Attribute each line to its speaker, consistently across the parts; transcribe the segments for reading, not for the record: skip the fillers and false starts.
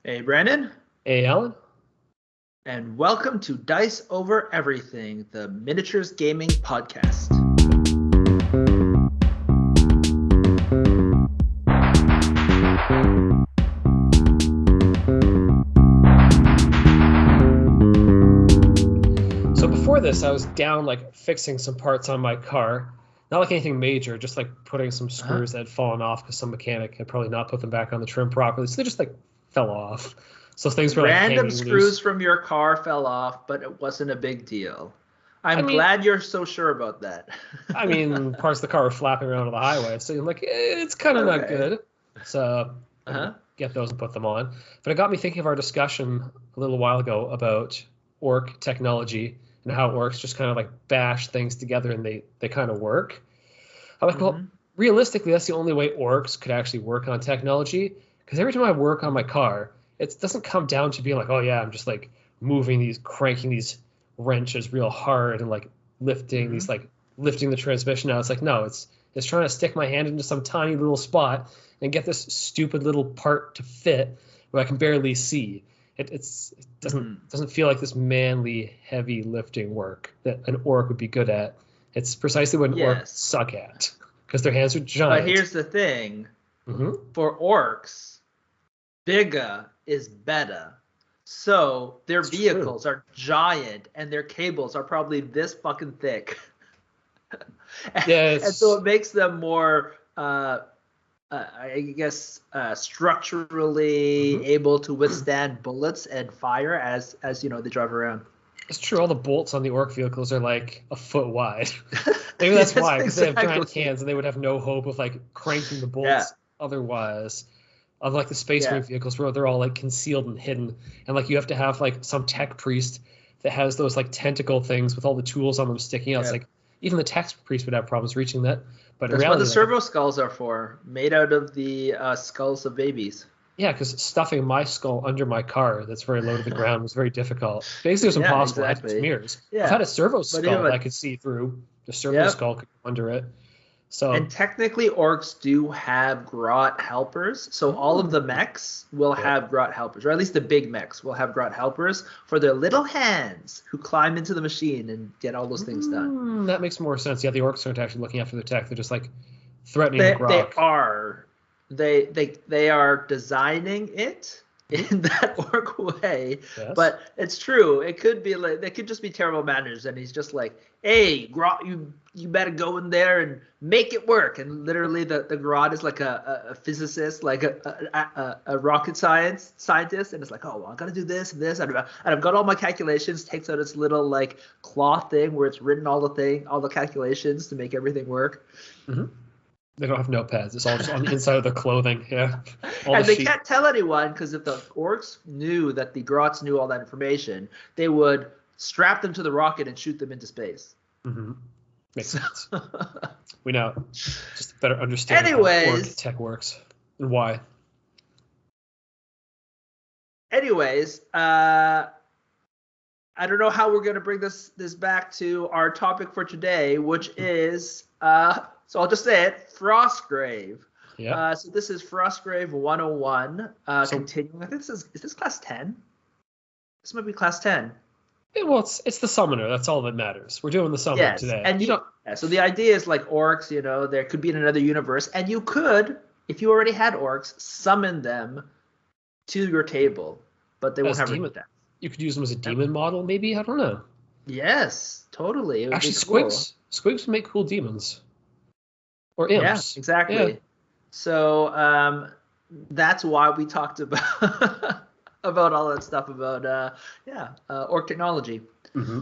Speaker 1: Hey, Brandon,
Speaker 2: Hey, Alan.
Speaker 1: and welcome to Dice Over Everything, the miniatures gaming podcast.
Speaker 2: So before this, I was down fixing some parts on my car. Not like anything major, just like putting some
Speaker 1: Uh-huh.
Speaker 2: screws that had fallen off because some mechanic had probably not put them back on the trim properly. So they just fell off. So things were
Speaker 1: Random
Speaker 2: hanging
Speaker 1: screws
Speaker 2: loose.
Speaker 1: from your car fell off, but it wasn't a big deal.
Speaker 2: I
Speaker 1: I'm
Speaker 2: mean,
Speaker 1: glad you're so sure about that.
Speaker 2: parts of the car were flapping around on the highway. So you're like, it's kind of not
Speaker 1: Okay.
Speaker 2: good. So I had to
Speaker 1: Uh-huh.
Speaker 2: get those and put them on. But it got me thinking of our discussion a little while ago about orc technology and how orcs just kind of bash things together and they kind of work. I'm like, well,
Speaker 1: Mm-hmm.
Speaker 2: realistically, that's the only way orcs could actually work on technology. Because every time I work on my car, it doesn't come down to being like, oh yeah, I'm just cranking these wrenches real hard and
Speaker 1: Mm-hmm.
Speaker 2: lifting the transmission out. It's like, no, it's trying to stick my hand into some tiny little spot and get this stupid little part to fit where I can barely see. It
Speaker 1: Mm-hmm.
Speaker 2: doesn't feel like this manly, heavy lifting work that an orc would be good at. It's precisely what an orc
Speaker 1: Yes.
Speaker 2: suck at because their hands are
Speaker 1: But
Speaker 2: giant.
Speaker 1: here's the thing.
Speaker 2: Hmm.
Speaker 1: For orcs, bigger is better. So their
Speaker 2: It's true.
Speaker 1: vehicles are giant and their cables are probably this fucking thick.
Speaker 2: Yeah,
Speaker 1: And so
Speaker 2: it's
Speaker 1: it makes them more, I guess, structurally
Speaker 2: mhm.
Speaker 1: able to withstand bullets and fire as they drive around.
Speaker 2: It's true. All the bolts on the orc vehicles are like a foot wide. Maybe that's
Speaker 1: Yes,
Speaker 2: why, because they have giant
Speaker 1: exactly.
Speaker 2: cans and they would have no hope of cranking the
Speaker 1: Yeah,
Speaker 2: bolts otherwise. Unlike the Space
Speaker 1: yeah,
Speaker 2: Marine vehicles where they're all concealed and hidden, and you have to have some tech priest that has those tentacle things with all the tools on them sticking out. It's
Speaker 1: yeah.
Speaker 2: like even the tech priest would have problems reaching that. But in
Speaker 1: That's what the
Speaker 2: reality,
Speaker 1: servo skulls are for, made out of the skulls of babies.
Speaker 2: yeah, because stuffing my skull under my car that's very low to the ground was very difficult. Basically, it was
Speaker 1: Yeah,
Speaker 2: impossible. I had to use
Speaker 1: exactly.
Speaker 2: mirrors. I've had
Speaker 1: Yeah,
Speaker 2: a servo
Speaker 1: but
Speaker 2: skull that I
Speaker 1: even
Speaker 2: could see through. The servo
Speaker 1: yep.
Speaker 2: skull could go under it.
Speaker 1: And
Speaker 2: So,
Speaker 1: technically, orcs do have grot helpers. So all of the
Speaker 2: mm,
Speaker 1: mechs will
Speaker 2: yep.
Speaker 1: have grot helpers, or at least the big mechs will have grot helpers for their little hands who climb into the machine and get all those things done.
Speaker 2: That makes more sense. Yeah, the orcs aren't actually looking after their tech. They're just threatening the
Speaker 1: They
Speaker 2: grok.
Speaker 1: are they are designing it
Speaker 2: Hmm.
Speaker 1: in that orc way,
Speaker 2: Yes.
Speaker 1: but it's true. It could be like they could just be terrible manners, and he's just like, "Hey, Grot, you better go in there and make it work." And literally, the Grot is like a physicist, like a rocket scientist, and it's like, "Oh, well, I'm gonna do this and this, and I've got all my calculations." Takes out its little cloth thing where it's written all the calculations to make everything work.
Speaker 2: Hmm. They don't have notepads. It's all just on the inside of their clothing. Yeah. All the
Speaker 1: And they
Speaker 2: sheet.
Speaker 1: can't tell anyone because if the orcs knew that the Grots knew all that information, they would strap them to the rocket and shoot them into space.
Speaker 2: Hmm. Makes
Speaker 1: So,
Speaker 2: sense. We now just better understand how orc
Speaker 1: anyways,
Speaker 2: tech works and why.
Speaker 1: anyways, I don't know how we're gonna bring this back to our topic for today, which is so I'll just say it, Frostgrave.
Speaker 2: Yeah.
Speaker 1: So this is Frostgrave 101,
Speaker 2: So,
Speaker 1: continuing. I think is this class 10? This might be class 10.
Speaker 2: well, it's the summoner. That's all that matters. We're doing the summoner
Speaker 1: Yes,
Speaker 2: today.
Speaker 1: and
Speaker 2: You don't
Speaker 1: yeah, so the idea is like orcs, there could be in another universe, and you could, if you already had orcs, summon them to your table, but they won't
Speaker 2: as
Speaker 1: have any
Speaker 2: demon.
Speaker 1: stats.
Speaker 2: You could use them as a
Speaker 1: Yep.
Speaker 2: demon model, maybe. I don't know.
Speaker 1: Yes, totally. It would be
Speaker 2: Actually,
Speaker 1: cool.
Speaker 2: squigs would make cool demons or
Speaker 1: Yeah,
Speaker 2: imps. Yeah.
Speaker 1: exactly. So that's why we talked about about all that stuff about orc technology,
Speaker 2: Hmm.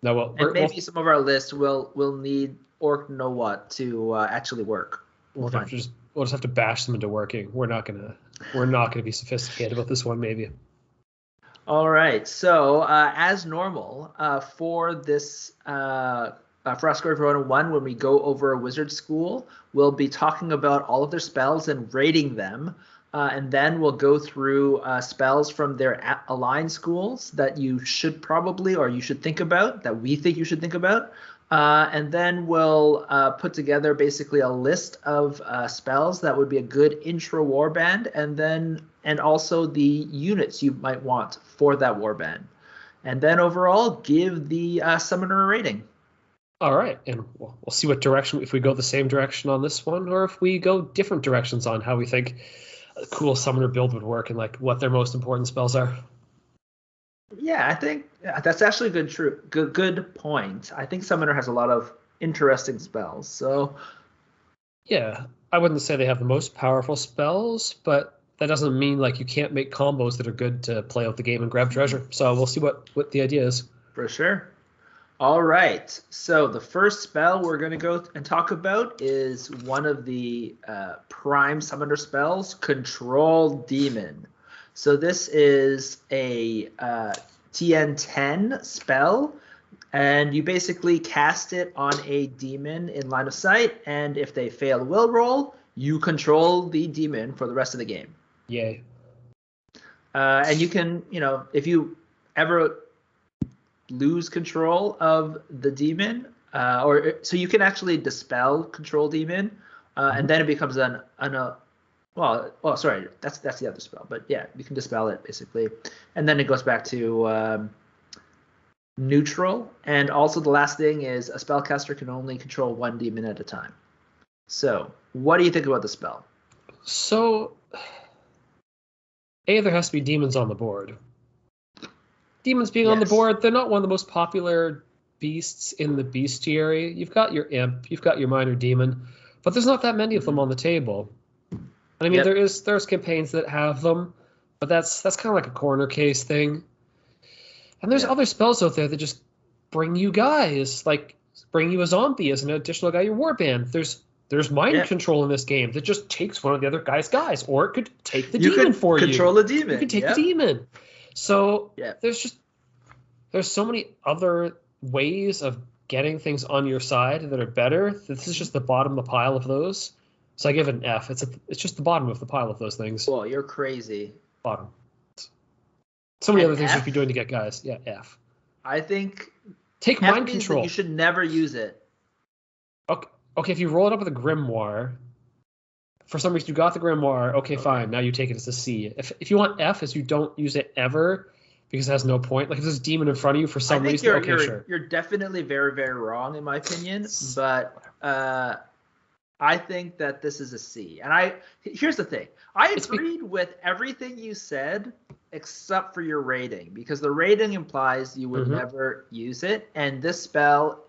Speaker 2: No, well,
Speaker 1: and maybe some of our lists will need orc know what to actually work. We'll find.
Speaker 2: we'll just have to bash them into working. We're not gonna be sophisticated about this one. Maybe.
Speaker 1: All right. So, as normal, for this Frostgrave 101, when we go over a wizard school, we'll be talking about all of their spells and rating them. And then we'll go through spells from their aligned schools that you should probably or you should think about, that we think you should think about. And then we'll put together basically a list of spells that would be a good intro warband, and also the units you might want for that warband. And then overall, give the summoner a rating.
Speaker 2: All right, and we'll see what direction, if we go the same direction on this one, or if we go different directions on how we think a cool summoner build would work and like what their most important spells are.
Speaker 1: Yeah, I think that's actually good point. I think summoner has a lot of interesting spells. So
Speaker 2: yeah, I wouldn't say they have the most powerful spells, but that doesn't mean like you can't make combos that are good to play out the game and grab treasure. So we'll see what the idea is.
Speaker 1: For sure. All right, so the first spell we're going to go and talk about is one of the prime summoner spells, Control Demon. So this is a TN10 spell, and you basically cast it on a demon in line of sight, and if they fail a will roll, you control the demon for the rest of the game.
Speaker 2: Yay.
Speaker 1: And you can, if you ever lose control of the demon, so you can actually dispel Control Demon, and then it becomes that's the other spell, but yeah, you can dispel it basically, and then it goes back to neutral. And also the last thing is a spellcaster can only control one demon at a time. So what do you think about the spell?
Speaker 2: So there has to be demons on the board. Demons being on the board, they're not one of the most popular beasts in the bestiary. You've got your imp, you've got your minor demon, but there's not that many of them on the table. And I mean, there's campaigns that have them, but that's kind of like a corner case thing. And there's other spells out there that just bring you guys, like bring you a zombie as an additional guy, your warband. There's mind control in this game that just takes one of the other guy's guys, or it could take the demon for you.
Speaker 1: Control a demon.
Speaker 2: You can take the demon. So there's so many other ways of getting things on your side that are better. This is just the bottom of the pile of those. So I give it an F. It's just the bottom of the pile of those things.
Speaker 1: Well, you're crazy.
Speaker 2: Bottom. So many other things you should be doing to get guys. Yeah, F.
Speaker 1: I think
Speaker 2: take
Speaker 1: F
Speaker 2: mind control.
Speaker 1: You should never use it.
Speaker 2: Okay, if you roll it up with a grimoire, for some reason you got the grimoire, okay, fine. Now you take it as a C. If you want F, as you don't use it ever because it has no point. Like if there's a demon in front of you for some reason, sure.
Speaker 1: You're definitely very, very wrong in my opinion, but I think that this is a C. And here's the thing. I agreed with everything you said except for your rating, because the rating implies you would never use it, and this spell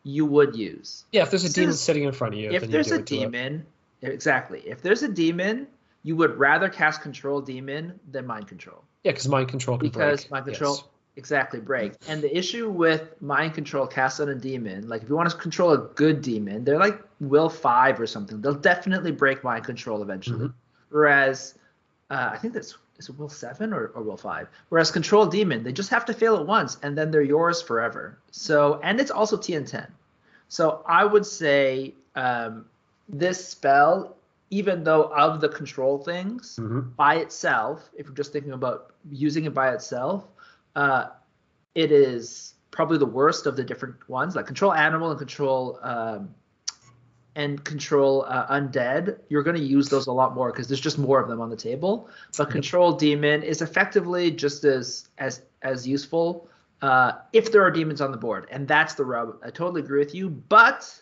Speaker 1: you would use.
Speaker 2: Yeah, if there's a demon sitting in front of you.
Speaker 1: If there's a demon, exactly. If there's a demon, you would rather cast Control Demon than Mind Control.
Speaker 2: Yeah, because Mind Control can break.
Speaker 1: Because Mind Control, exactly, break. And the issue with Mind Control cast on a demon, like if you want to control a good demon, they're like Will 5 or something. They'll definitely break Mind Control eventually. Whereas, I think is it Will 7 or Will 5? Whereas Control Demon, they just have to fail it once, and then they're yours forever. So, and it's also TN10. So I would say this spell, even though of the control things, by itself, if you're just thinking about using it by itself, it is probably the worst of the different ones. Like Control Animal and Control Undead, you're going to use those a lot more because there's just more of them on the table. But Control Demon is effectively just as useful if there are demons on the board, and that's the rub. I totally agree with you, but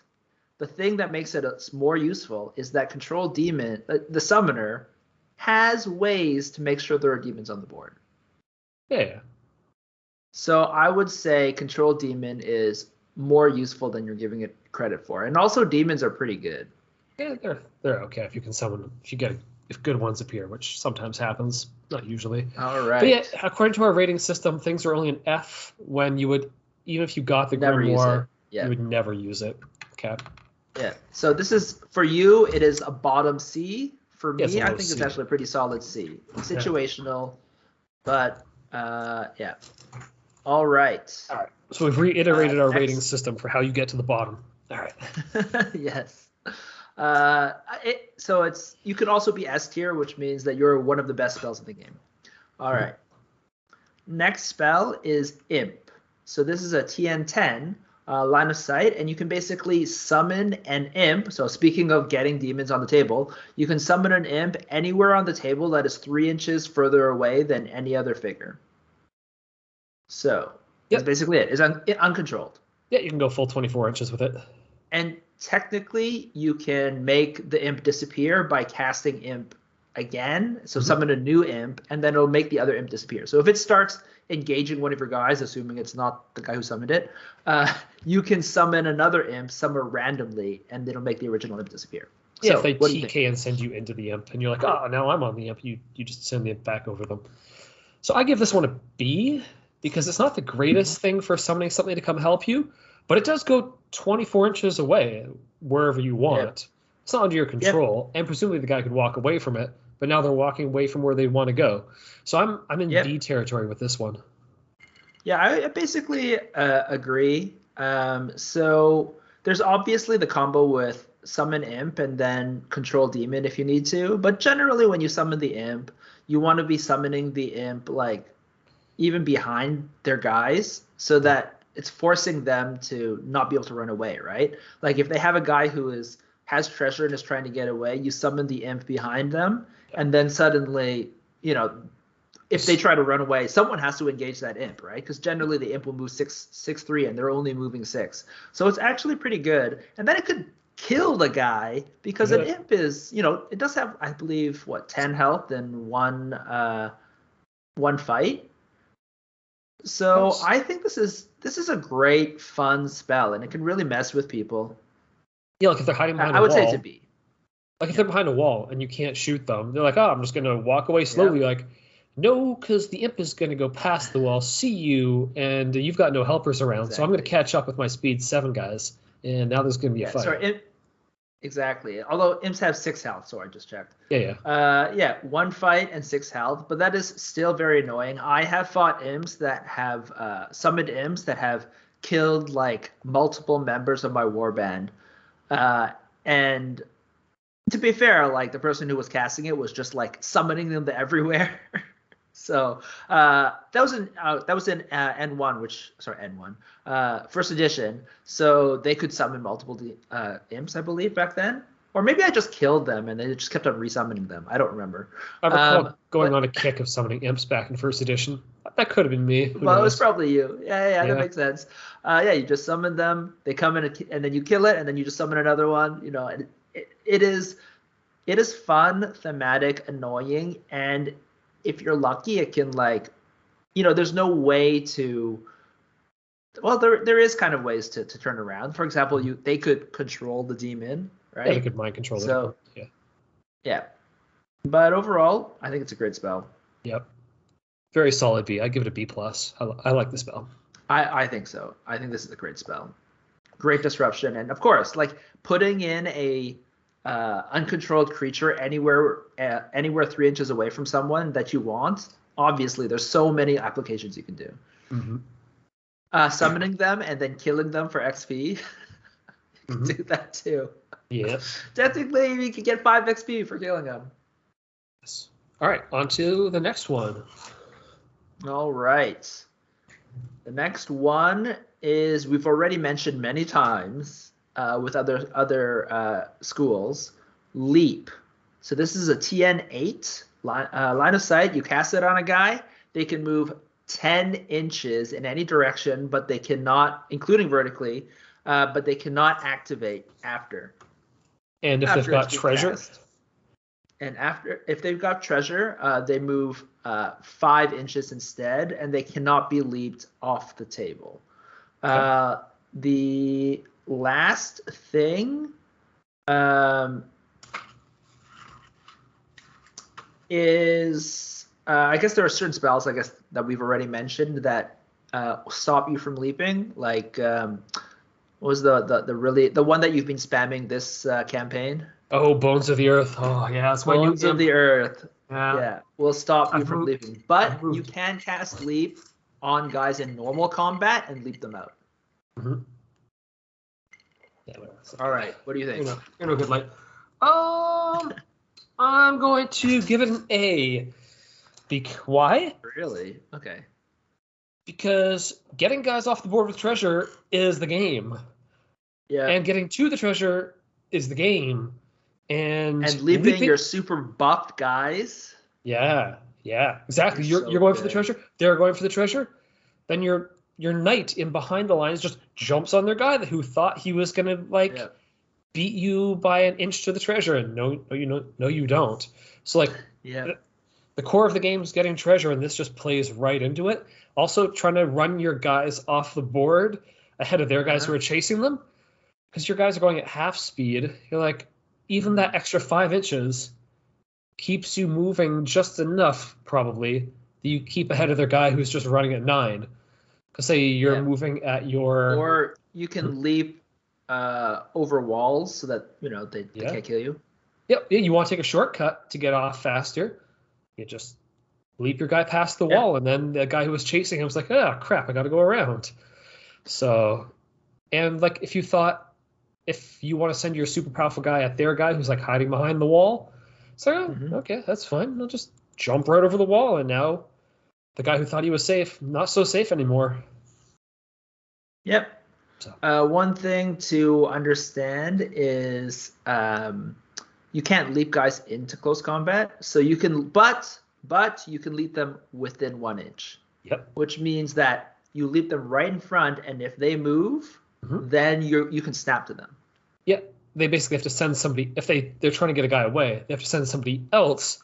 Speaker 1: the thing that makes it more useful is that Control Demon, the summoner, has ways to make sure there are demons on the board.
Speaker 2: Yeah.
Speaker 1: So I would say Control Demon is more useful than you're giving it credit for, and also demons are pretty good.
Speaker 2: Yeah, they're okay if you can summon them. If good ones appear, which sometimes happens, not usually.
Speaker 1: All right.
Speaker 2: But yeah, according to our rating system, things are only an F when you would, even if you got the grimoire, you would never use it. Okay.
Speaker 1: Yeah. So this is for you. It is a bottom C. For me, I think
Speaker 2: C.
Speaker 1: it's actually a pretty solid C. Situational, but yeah. All right.
Speaker 2: All right. So we've reiterated our rating system for how you get to the bottom. All right.
Speaker 1: Yes. So you could also be S tier, which means that you're one of the best spells in the game. All right. Next spell is Imp. So this is a TN10 line of sight, and you can basically summon an imp. So speaking of getting demons on the table, you can summon an imp anywhere on the table that is 3 inches further away than any other figure. So that's basically it. It's uncontrolled.
Speaker 2: Yeah, you can go full 24 inches with it.
Speaker 1: And technically, you can make the imp disappear by casting imp again. So summon a new imp, and then it'll make the other imp disappear. So if it starts engaging one of your guys, assuming it's not the guy who summoned it, you can summon another imp somewhere randomly, and it'll make the original imp disappear.
Speaker 2: Yeah, so, if they TK and send you into the imp, and you're like, oh, now I'm on the imp, you just send the imp back over them. So I give this one a B, because it's not the greatest thing for summoning something to come help you, but it does go 24 inches away wherever you want. Yep. It's not under your control, and presumably the guy could walk away from it, but now they're walking away from where they want to go. So I'm in B territory with this one.
Speaker 1: Yeah, I basically agree. So there's obviously the combo with summon imp and then control demon if you need to, but generally when you summon the imp, you want to be summoning the imp like even behind their guys, so that it's forcing them to not be able to run away, right? Like if they have a guy who has treasure and is trying to get away, you summon the imp behind them, and then suddenly, if they try to run away, someone has to engage that imp, right? Because generally the imp will move 6'3", and they're only moving 6. So it's actually pretty good. And then it could kill the guy, because an imp is, it does have, I believe, 10 health and one fight. So I think this is a great, fun spell, and it can really mess with people.
Speaker 2: Yeah, like if they're hiding behind a wall. I would say it's a B. Like if they're behind a wall and you can't shoot them, they're like, oh, I'm just going to walk away slowly. Yeah. Like, no, because the imp is going to go past the wall, see you, and you've got no helpers around. Exactly. So I'm going to catch up with my speed 7 guys, and now there's going to be a fight. Sorry,
Speaker 1: exactly. Although imps have 6 health, so I just checked.
Speaker 2: Yeah.
Speaker 1: 1 fight and 6 health, but that is still very annoying. I have fought imps that have summoned imps that have killed like multiple members of my warband, and to be fair, like the person who was casting it was just like summoning them to everywhere. So that was in N1, first edition. So they could summon multiple imps, I believe, back then. Or maybe I just killed them and they just kept on resummoning them. I don't remember.
Speaker 2: I recall going on a kick of summoning imps back in first edition. That could have been me. Who knows?
Speaker 1: It was probably you. Yeah, that makes sense. You just summon them. They come in and then you kill it, and then you just summon another one. It is fun, thematic, annoying, and if you're lucky, it can there's no way to. Well, there is kind of ways to turn around. For example, they could control the demon, right?
Speaker 2: Yeah, they could mind control it.
Speaker 1: So yeah. But overall, I think it's a great spell.
Speaker 2: Yep. Very solid B. I give it a B+. I like the spell.
Speaker 1: I think so. I think this is a great spell. Great disruption, and of course, like putting in a uncontrolled creature anywhere 3 inches away from someone that you want. Obviously, there's so many applications you can do.
Speaker 2: Mm-hmm.
Speaker 1: Summoning them and then killing them for XP. You can do that too.
Speaker 2: Yeah.
Speaker 1: Technically, you could get 5 XP for killing them.
Speaker 2: Yes. All right, on to the next one.
Speaker 1: All right. The next one is, we've already mentioned many times with other schools, Leap. So this is a TN8 line of sight. You cast it on a guy. They can move 10 inches in any direction, but they cannot, including vertically, but they cannot activate after.
Speaker 2: And if they've got treasure?
Speaker 1: Cast. And if they've got treasure, they move 5 inches instead, and they cannot be leaped off the table. Okay. The last thing is, I guess there are certain spells, I guess, that we've already mentioned that stop you from leaping. Like, what was the one that you've been spamming this campaign?
Speaker 2: Oh, Bones of the Earth. Oh, yeah. That's my
Speaker 1: Bones of the Earth.
Speaker 2: Yeah.
Speaker 1: Will stop you from leaping. But you can cast leap on guys in normal combat and leap them out.
Speaker 2: Mm-hmm.
Speaker 1: Yeah, all right. What do you think?
Speaker 2: You're no good light. I'm going to give it an A. Why?
Speaker 1: Really? Okay.
Speaker 2: Because getting guys off the board with treasure is the game.
Speaker 1: Yeah.
Speaker 2: And getting to the treasure is the game. And
Speaker 1: leaping your super buffed guys.
Speaker 2: Yeah, exactly. You're
Speaker 1: so
Speaker 2: going for the
Speaker 1: good.
Speaker 2: treasure. They're going for the treasure. Then your knight in behind the lines just jumps on their guy who thought he was gonna beat you by an inch to the treasure, and no, you don't. So the core of the game is getting treasure, and this just plays right into it. Also, trying to run your guys off the board ahead of their guys who are chasing them, because your guys are going at half speed. You're like, even that extra 5 inches keeps you moving just enough, probably, that you keep ahead of their guy who's just running at 9. Because say you're moving at your...
Speaker 1: Or you can leap over walls so that, they can't kill you.
Speaker 2: Yep, you want to take a shortcut to get off faster. You just leap your guy past the wall, and then the guy who was chasing him was like, oh, crap, I got to go around. So, and if you want to send your super powerful guy at their guy who's hiding behind the wall, so okay, that's fine. I'll just jump right over the wall, and now the guy who thought he was safe, not so safe anymore.
Speaker 1: Yep. So. One thing to understand is you can't leap guys into close combat. So you can, but you can leap them within 1 inch.
Speaker 2: Yep.
Speaker 1: Which means that you leap them right in front, and if they move, then you can snap to them.
Speaker 2: Yeah. They basically have to send somebody, if they're trying to get a guy away, they have to send somebody else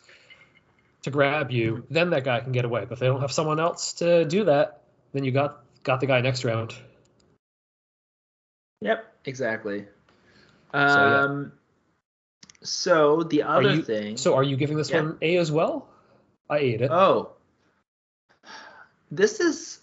Speaker 2: to grab you, then that guy can get away. But if they don't have someone else to do that, then you got the guy next round.
Speaker 1: Yep, exactly. So the other thing...
Speaker 2: So are you giving this one A as well? I ate it.
Speaker 1: Oh. This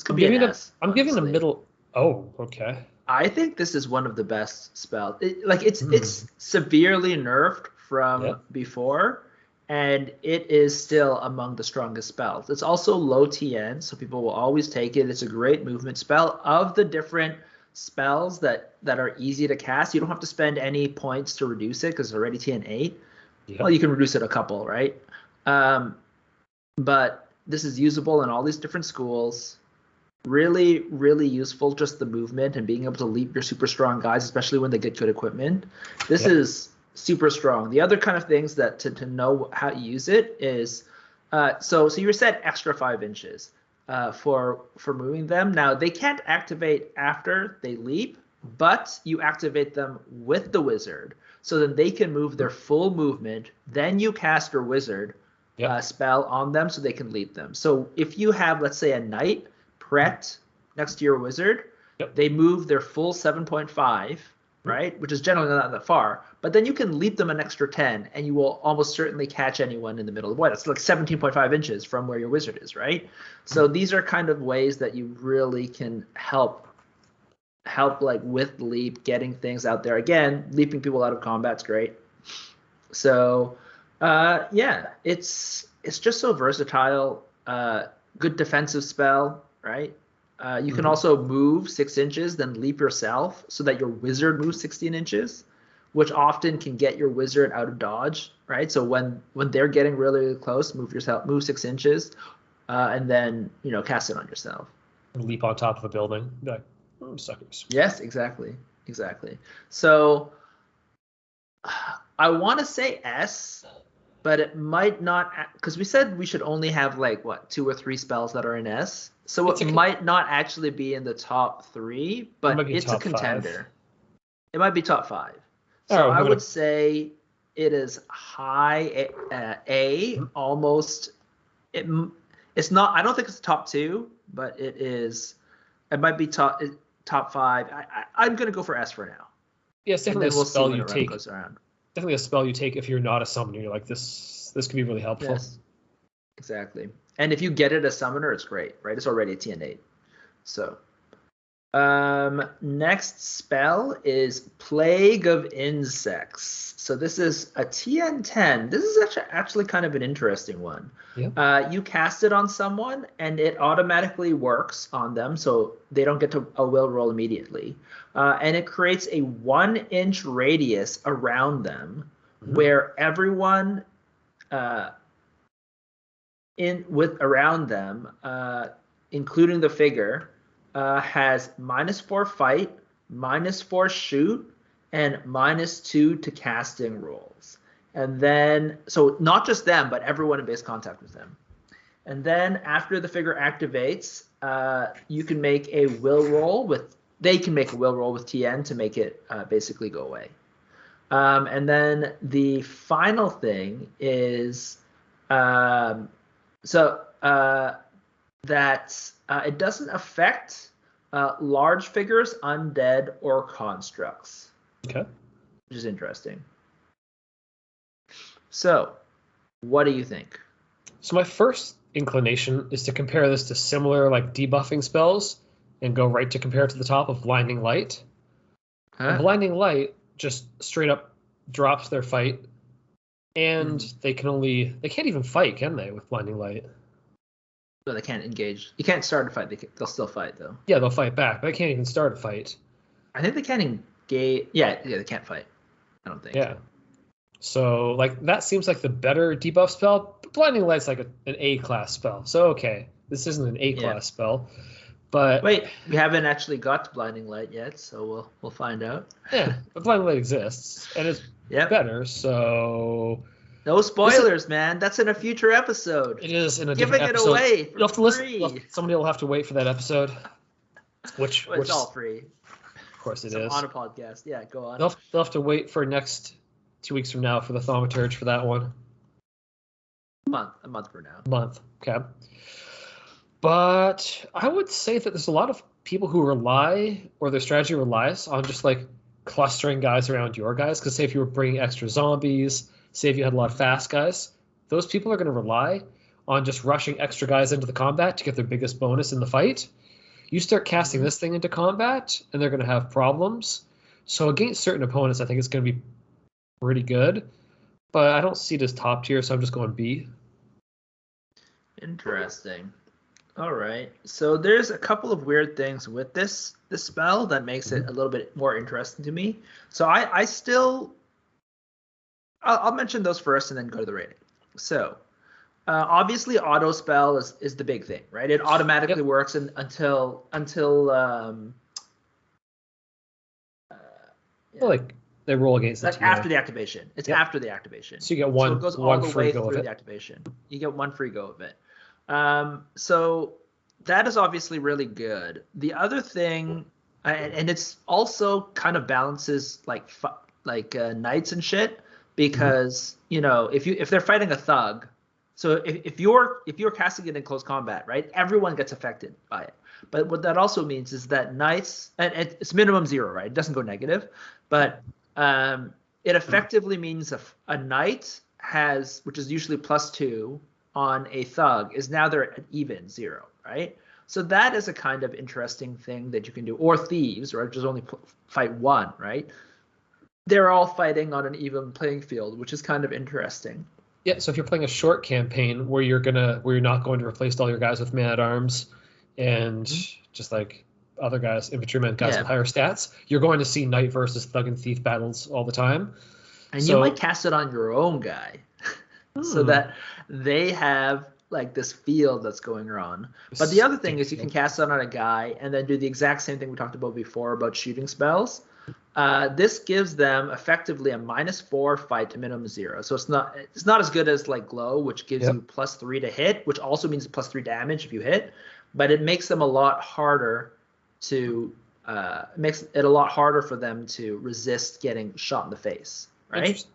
Speaker 1: could be an S.
Speaker 2: I'm giving the middle... Oh, okay.
Speaker 1: I think this is one of the best spells. It's severely nerfed from before, and it is still among the strongest spells. It's also low TN, so people will always take it. It's a great movement spell. Of the different spells that are easy to cast, you don't have to spend any points to reduce it because it's already TN 8. Yep. Well, you can reduce it a couple, right? But this is usable in all these different schools. Really, really useful, just the movement and being able to leap your super strong guys, especially when they get good equipment. This is super strong. The other kind of things that to know how to use it is, so you said extra 5 inches for moving them. Now, they can't activate after they leap, but you activate them with the wizard, so then they can move their full movement. Then you cast your wizard spell on them so they can leap them. So if you have, let's say, a knight Pret next to your wizard, they move their full 7.5, right? Which is generally not that far. But then you can leap them an extra 10, and you will almost certainly catch anyone in the middle of the void. That's 17.5 inches from where your wizard is, right? So these are kind of ways that you really can help with leap, getting things out there. Again, leaping people out of combat's great. So it's just so versatile. Good defensive spell. Right? You can also move 6 inches, then leap yourself so that your wizard moves 16 inches, which often can get your wizard out of dodge, right? So when they're getting really, really close, move 6 inches, and then cast it on yourself.
Speaker 2: Leap on top of a building. Like, suckers.
Speaker 1: Yes, exactly. So I want to say S, but it might not, because we said we should only have 2 or 3 spells that are in S. So it might not actually be in the top 3, but it's a contender. 5. It might be top 5. So I would say it is high A, almost. It's not. I don't think it's top 2, but it is. It might be top 5. I'm gonna go for S for now.
Speaker 2: Yeah, it's definitely a spell you take. Definitely a spell you take if you're not a summoner. You're like, this could be really helpful.
Speaker 1: Yes, exactly. And if you get it as summoner, it's great, right? It's already a TN 8. So, next spell is Plague of Insects. So this is a TN 10. This is actually kind of an interesting one. Yeah. You cast it on someone, and it automatically works on them, so they don't get to a will roll immediately. And it creates a 1-inch radius around them, where everyone in with around them, including the figure, has -4 fight, -4 shoot, and -2 to casting rolls. And then, so not just them, but everyone in base contact with them. And then after the figure activates, you can make a will roll with. They can make a will roll with TN to make it basically go away. And then the final thing is that it doesn't affect large figures, undead, or constructs.
Speaker 2: Okay.
Speaker 1: Which is interesting. So, what do you think?
Speaker 2: So my first inclination is to compare this to similar like debuffing spells and go right to compare it to the top of Blinding Light.
Speaker 1: Huh?
Speaker 2: Blinding Light just straight up drops their fight, and they can't even fight, can they, with Blinding Light?
Speaker 1: No, they can't engage. You can't start a fight. They'll still fight, though.
Speaker 2: Yeah, they'll fight back, but they can't even start a fight.
Speaker 1: I think they can't engage. Yeah, they can't fight. I don't think.
Speaker 2: Yeah. So, like, that seems like the better debuff spell. But Blinding Light's like an A-class spell. So, okay, this isn't an A-class spell. But
Speaker 1: wait, we haven't actually got to Blinding Light yet, so we'll find out.
Speaker 2: Yeah, but Blinding Light exists, and it's better, so...
Speaker 1: No spoilers, man. That's in a future episode.
Speaker 2: It is in a different episode.
Speaker 1: Giving it away for
Speaker 2: You'll have to
Speaker 1: free.
Speaker 2: Listen. Somebody will have to wait for that episode. Which
Speaker 1: it's all free.
Speaker 2: Of course it is.
Speaker 1: On a podcast. Yeah, go on.
Speaker 2: They'll have to wait for next 2 weeks from now for the thaumaturge for that one.
Speaker 1: A month from now.
Speaker 2: Month, okay. But I would say that there's a lot of people who rely, or their strategy relies on just like clustering guys around your guys. Because say if you were bringing extra zombies, say if you had a lot of fast guys, those people are going to rely on just rushing extra guys into the combat to get their biggest bonus in the fight. You start casting this thing into combat, and they're going to have problems. So against certain opponents, I think it's going to be pretty good. But I don't see it as top tier, so I'm just going B.
Speaker 1: Interesting. All right. So there's a couple of weird things with this spell that makes it a little bit more interesting to me. So I'll mention those first and then go to the rating. So obviously auto spell is the big thing, right? It automatically works until
Speaker 2: like they roll against
Speaker 1: like after the activation. It's after the activation.
Speaker 2: So you get one.
Speaker 1: So it goes all the way through the activation. You get one free go of it. So that is obviously really good. The other thing, and it's also kind of balances like knights and shit, because if they're fighting a thug, so if you're casting it in close combat, right, everyone gets affected by it. But what that also means is that knights, and it's minimum 0, right? It doesn't go negative, but it effectively means a knight has, which is usually +2 on a thug, is now they're at even 0, right? So that is a kind of interesting thing that you can do. Or thieves, right, which is only fight 1, right? They're all fighting on an even playing field, which is kind of interesting.
Speaker 2: Yeah, so if you're playing a short campaign where you're not going to replace all your guys with man-at-arms and just like other guys, infantrymen, guys with higher stats, you're going to see knight versus thug and thief battles all the time.
Speaker 1: And you might cast it on your own guy so that they have like this field that's going on. But the other thing is you can cast it on a guy and then do the exact same thing we talked about before about shooting spells. This gives them effectively a -4 fight to minimum 0. So it's not as good as like glow, which gives you +3 to hit, which also means +3 damage if you hit. But it makes them a lot harder to makes it a lot harder for them to resist getting shot in the face, right?
Speaker 2: Interesting.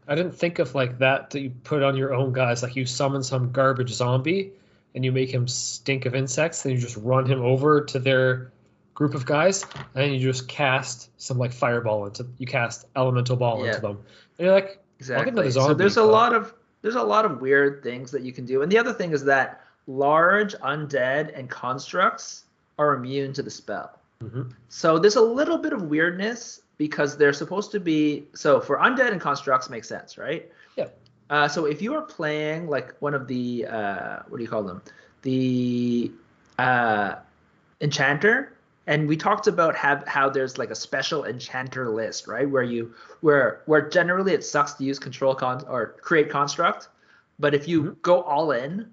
Speaker 2: I didn't think of like that you put on your own guys. Like you summon some garbage zombie and you make him stink of insects, then you just run him over to their group of guys, and then you just cast some like fireball you cast elemental ball into them. And you're like,
Speaker 1: exactly. So there's a lot of weird things that you can do. And the other thing is that large undead and constructs are immune to the spell. So there's a little bit of weirdness because they're supposed to be, so for undead and constructs makes sense, right?
Speaker 2: Yeah.
Speaker 1: So if you are playing like one of the what do you call them? The enchanter. And we talked about how there's like a special enchanter list, right? Where generally it sucks to use control or create construct, but if you go all in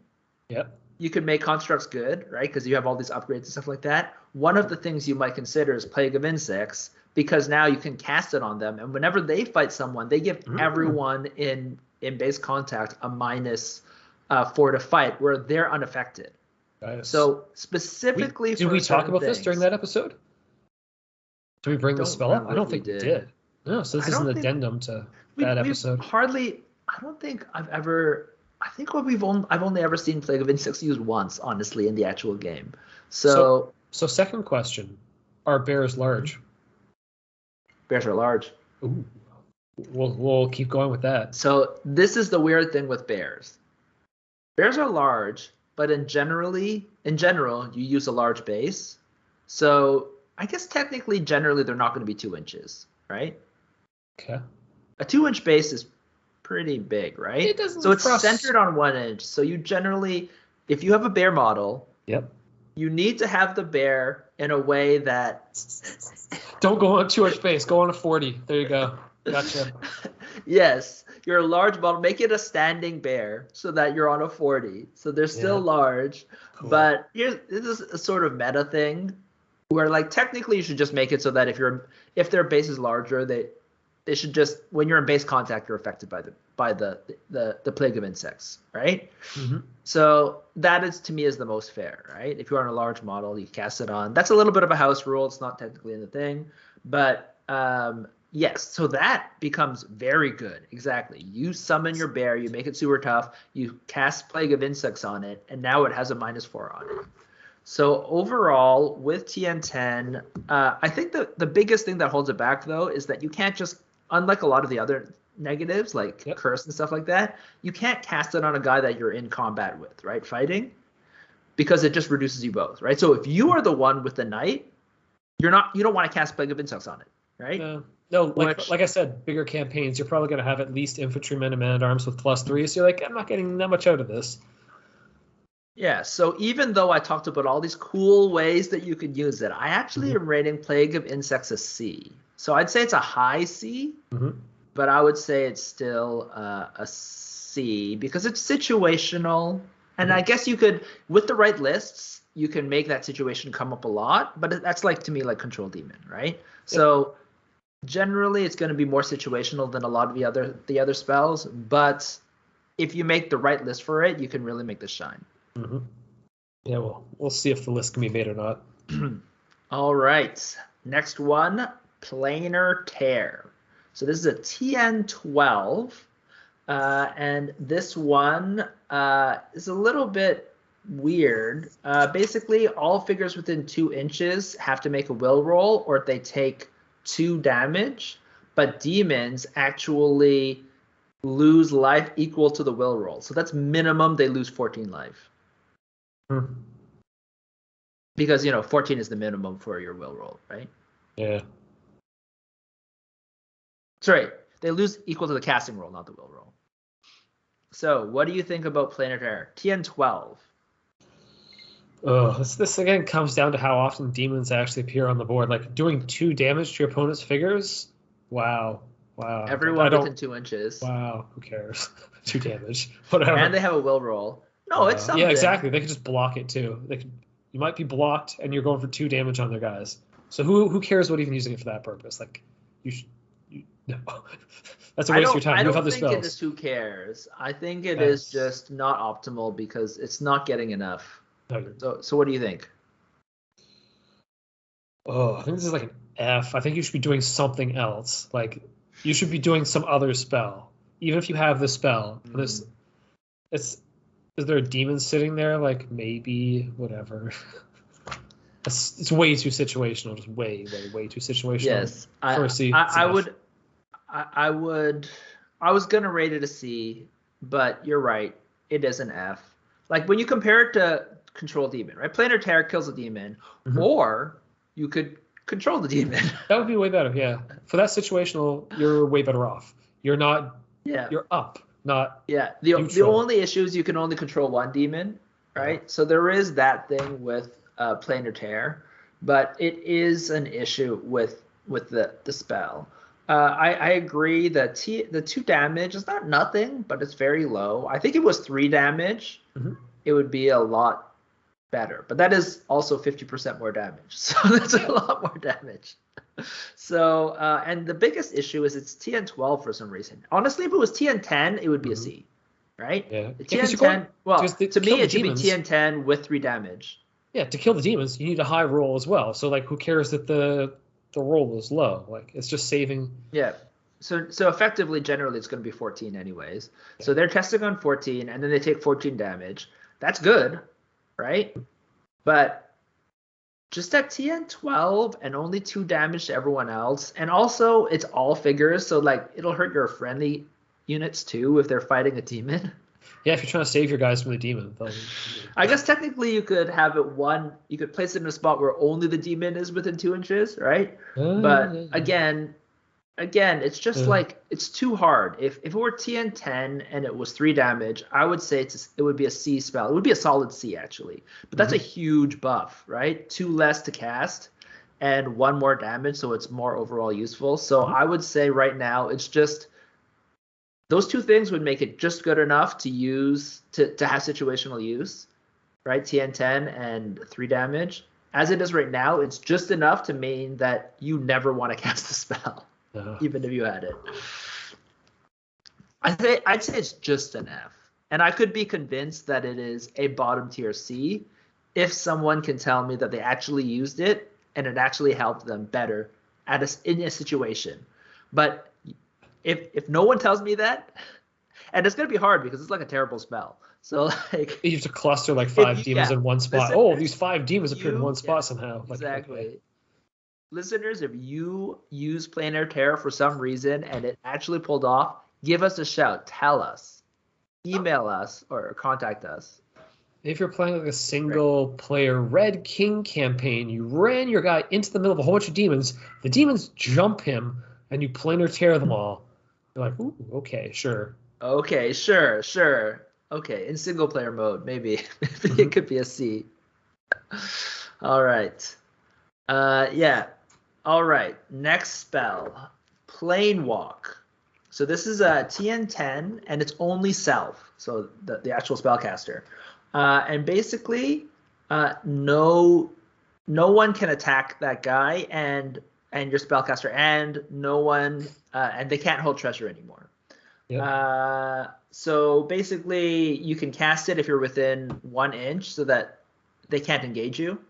Speaker 2: Yep.
Speaker 1: You could make constructs good, right? Because you have all these upgrades and stuff like that. One of the things you might consider is Plague of Insects, because now you can cast it on them, and whenever they fight someone, they give everyone in base contact a -4 to fight, where they're unaffected.
Speaker 2: Nice.
Speaker 1: So specifically,
Speaker 2: did we talk about this during that episode? Did we bring the spell up? I don't think we did. No, so this is an addendum to that episode.
Speaker 1: I don't think I've ever. I think I've only ever seen Plague of Insects used once, honestly, in the actual game. So
Speaker 2: second question: are bears large?
Speaker 1: Bears are large.
Speaker 2: Ooh. We'll keep going with that.
Speaker 1: So this is the weird thing with bears. Bears are large, but in general, you use a large base. So I guess generally, they're not going to be 2 inches, right?
Speaker 2: Okay.
Speaker 1: A 2-inch base is pretty big, right?
Speaker 2: It doesn't.
Speaker 1: So it's centered on 1 inch. So you generally, if you have a bear model,
Speaker 2: yep,
Speaker 1: you need to have the bear in a way that.
Speaker 2: Don't go on 2-inch base. Go on a 40. There you go. Gotcha.
Speaker 1: Yes, you're a large model. Make it a standing bear so that you're on a 40. So they're still large, cool. But this is a sort of meta thing where, like, technically you should just make it so that if their base is larger, they should just, when you're in base contact, you're affected by the Plague of Insects, right?
Speaker 2: Mm-hmm.
Speaker 1: So that is, to me, is the most fair, right? If you're on a large model, you cast it on. That's a little bit of a house rule. It's not technically in the thing, but yes. So that becomes very good. Exactly. You summon your bear, you make it super tough, you cast Plague of Insects on it, and now it has a -4 on it. So overall, with TN10, I think the biggest thing that holds it back, though, is that you can't just, unlike a lot of the other negatives, like Curse and stuff like that, you can't cast it on a guy that you're in combat with, right, fighting, because it just reduces you both, right? So if you are the one with the knight, you don't want to cast Plague of Insects on it, right?
Speaker 2: No, like I said, bigger campaigns, you're probably going to have at least infantrymen and men-at-arms with +3, so you're like, I'm not getting that much out of this.
Speaker 1: Yeah, so even though I talked about all these cool ways that you could use it, I actually am rating Plague of Insects a C. So I'd say it's a high C, but I would say it's still a C because it's situational. And I guess you could, with the right lists, you can make that situation come up a lot. But that's, like, to me, like Control Demon, right? Yep. So generally, it's going to be more situational than a lot of the other spells. But if you make the right list for it, you can really make this shine.
Speaker 2: Mm-hmm. Yeah, well, we'll see if the list can be made or not.
Speaker 1: All right. Next one, Planar Tear. So this is a TN12. And this one is a little bit weird. Basically, all figures within 2 inches have to make a will roll, or they take 2 damage. But demons actually lose life equal to the will roll. So that's minimum. They lose 14 life. Because, 14 is the minimum for your will roll, right?
Speaker 2: Yeah.
Speaker 1: Sorry, they lose equal to the casting roll, not the will roll. So, what do you think about Planar Tear? TN12.
Speaker 2: Oh, this again comes down to how often demons actually appear on the board. Like, doing 2 damage to your opponent's figures? Wow.
Speaker 1: Everyone within 2 inches.
Speaker 2: Wow, who cares? 2 damage. Whatever.
Speaker 1: And they have a will roll. No, it's something.
Speaker 2: Yeah, exactly. They could just block it too. You might be blocked, and you're going for 2 damage on their guys. So who cares about even using it for that purpose? Like, no. That's a waste of your time.
Speaker 1: I don't think it is who cares. I think it is just not optimal because it's not getting enough. So what do you think?
Speaker 2: Oh, I think this is like an F. I think you should be doing something else. Like, you should be doing some other spell, even if you have the spell. Is there a demon sitting there? Like, maybe, whatever. It's way too situational. Just way too situational.
Speaker 1: Yes, I was gonna rate it a C, but you're right. It is an F. Like, when you compare it to Control Demon, right? Planar Tear kills a demon, or you could control the demon.
Speaker 2: That would be way better. Yeah, for that situational, you're way better off. You're not. Yeah. You're up. Not
Speaker 1: the only issue is you can only control 1 demon, right? So there is that thing with Planar Tear, but it is an issue with the spell. I agree that the 2 damage is not nothing, but it's very low. I think it was 3 damage it would be a lot better. But that is also 50% more damage. So that's a lot more damage. So, and the biggest issue is it's TN12 for some reason. Honestly, if it was TN10, it would be a C, right?
Speaker 2: Yeah.
Speaker 1: TN10, well, to me, it should be
Speaker 2: demons,
Speaker 1: TN10 with 3 damage.
Speaker 2: Yeah, to kill the demons, you need a high roll as well. So like, who cares that the roll is low? Like, it's just saving.
Speaker 1: Yeah. So effectively, generally, it's going to be 14 anyways. Yeah. So they're testing on 14, and then they take 14 damage. That's good, right? But just at TN12 and only 2 damage to everyone else, and also it's all figures, so like it'll hurt your friendly units too if they're fighting a demon.
Speaker 2: Yeah, if you're trying to save your guys from the demon.
Speaker 1: I guess technically you could have it you could place it in a spot where only the demon is within 2 inches, right? But again, it's just like, it's too hard. If it were TN10 and it was 3 damage, I would say it would be a C spell. It would be a solid C, actually. But that's a huge buff, right? 2 less to cast and 1 more damage, so it's more overall useful. So I would say right now it's just those 2 things would make it just good enough to use to have situational use, right? TN10 and 3 damage. As it is right now, it's just enough to mean that you never want to cast the spell. Even if you had it. I'd say it's just an F. And I could be convinced that it is a bottom tier C if someone can tell me that they actually used it and it actually helped them better in a situation. But if no one tells me that, and it's going to be hard because it's like a terrible spell. So like
Speaker 2: you have to cluster like 5 demons in one spot. These 5 demons appeared in one spot somehow. Like,
Speaker 1: exactly.
Speaker 2: Okay.
Speaker 1: Listeners, if you use Planar Terror for some reason and it actually pulled off, give us a shout. Tell us. Email us or contact us.
Speaker 2: If you're playing like a single player Red King campaign, you ran your guy into the middle of a whole bunch of demons, the demons jump him, and you Planar Terror them all. You're like, ooh, okay, sure.
Speaker 1: Okay, sure. Okay, in single player mode, maybe it could be a C. All right. Yeah. All right, next spell, Plane Walk. So this is a TN10, and it's only self, so the actual spellcaster. And basically, no one can attack that guy and your spellcaster, and no one, and they can't hold treasure anymore. Yep. So basically, you can cast it if you're within 1 inch, so that they can't engage you.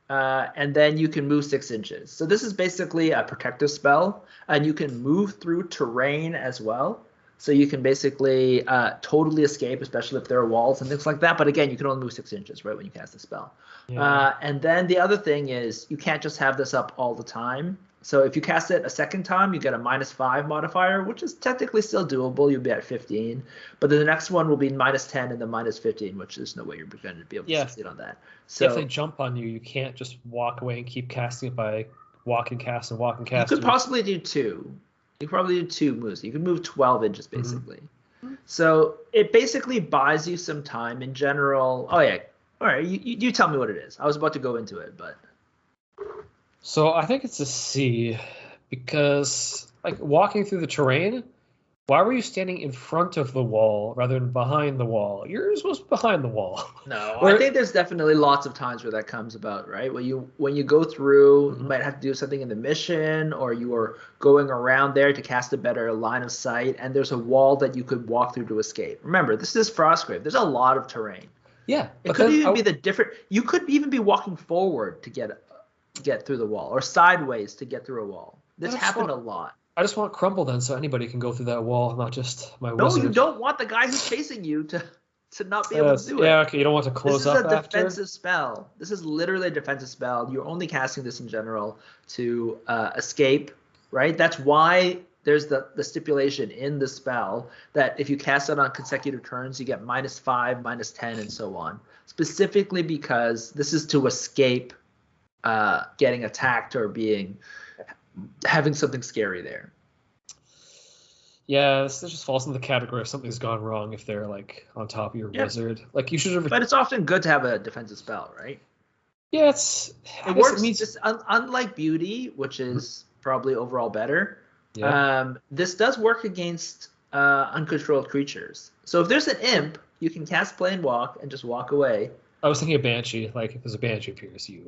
Speaker 1: And then you can move 6 inches. So this is basically a protective spell, and you can move through terrain as well. So you can basically totally escape, especially if there are walls and things like that. But again, you can only move 6 inches, right, when you cast the spell. Yeah. And then the other thing is you can't just have this up all the time. So if you cast it a second time, you get a -5 modifier, which is technically still doable. You'll be at 15. But then the next one will be -10 and then -15, which there's no way you're going to be able to succeed on that. So
Speaker 2: if they jump on you, you can't just walk away and keep casting it by walk and cast and walk and cast.
Speaker 1: You could possibly do 2. You could probably do 2 moves. You could move 12 inches, basically. So it basically buys you some time in general. Oh, yeah. All right, you tell me what it is. I was about to go into it, but...
Speaker 2: So I think it's a C because, like, walking through the terrain, why were you standing in front of the wall rather than behind the wall? You're supposed to be behind the wall.
Speaker 1: No, I think there's definitely lots of times where that comes about, right? When you go through, you might have to do something in the mission, or you are going around there to cast a better line of sight, and there's a wall that you could walk through to escape. Remember, this is Frostgrave. There's a lot of terrain.
Speaker 2: Yeah.
Speaker 1: It could even be the different... You could even be walking forward to get through the wall, or sideways to get through a wall. This happened a lot.
Speaker 2: I just want crumble then, so anybody can go through that wall, not just my wizard.
Speaker 1: No, you don't want the guy who's chasing you to not be able to do it.
Speaker 2: Yeah, okay, you don't want to close up after.
Speaker 1: This is a defensive spell. This is literally a defensive spell. You're only casting this in general to escape, right? That's why there's the stipulation in the spell that if you cast it on consecutive turns, you get -5, -10, and so on. Specifically because this is to escape getting attacked or having something scary there.
Speaker 2: Yeah, this just falls in the category of something's gone wrong if they're like on top of your wizard. Like you should have.
Speaker 1: But it's often good to have a defensive spell, right?
Speaker 2: Yeah,
Speaker 1: it works. Just unlike beauty, which is probably overall better. Yeah. This does work against uncontrolled creatures. So if there's an imp, you can cast Plane Walk and just walk away.
Speaker 2: I was thinking of Banshee. Like if there's a Banshee appears, you.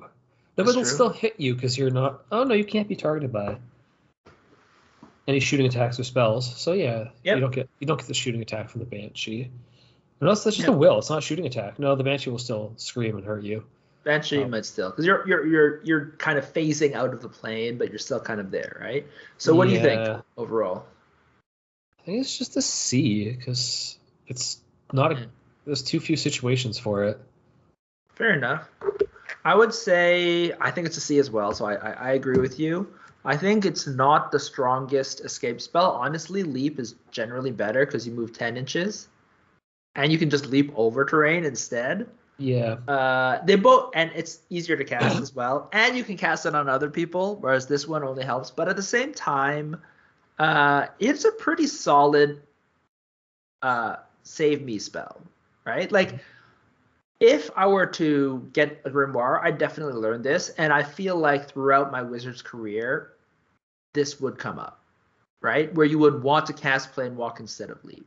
Speaker 2: But
Speaker 1: That's
Speaker 2: it'll
Speaker 1: true.
Speaker 2: still hit you because you're not. Oh no, you can't be targeted by any shooting attacks or spells. So yeah,
Speaker 1: Yep.
Speaker 2: you don't get the shooting attack from the Banshee. Unless that's just a will. It's not a shooting attack. No, the Banshee will still scream and hurt you.
Speaker 1: Banshee might still, because you're kind of phasing out of the plane, but you're still kind of there, right? So what do you think overall?
Speaker 2: I think it's just a C because it's not there's too few situations for it.
Speaker 1: Fair enough. I would say I think it's a C as well, so I agree with you. I think it's not the strongest escape spell. Honestly, leap is generally better because you move 10 inches and you can just leap over terrain instead.
Speaker 2: Yeah.
Speaker 1: They both, and it's easier to cast as well, and you can cast it on other people, whereas this one only helps. But at the same time, it's a pretty solid save me spell, right? Like, if I were to get a grimoire, I'd definitely learn this, and I feel like throughout my wizard's career, this would come up, right? Where you would want to cast Plane Walk instead of leap.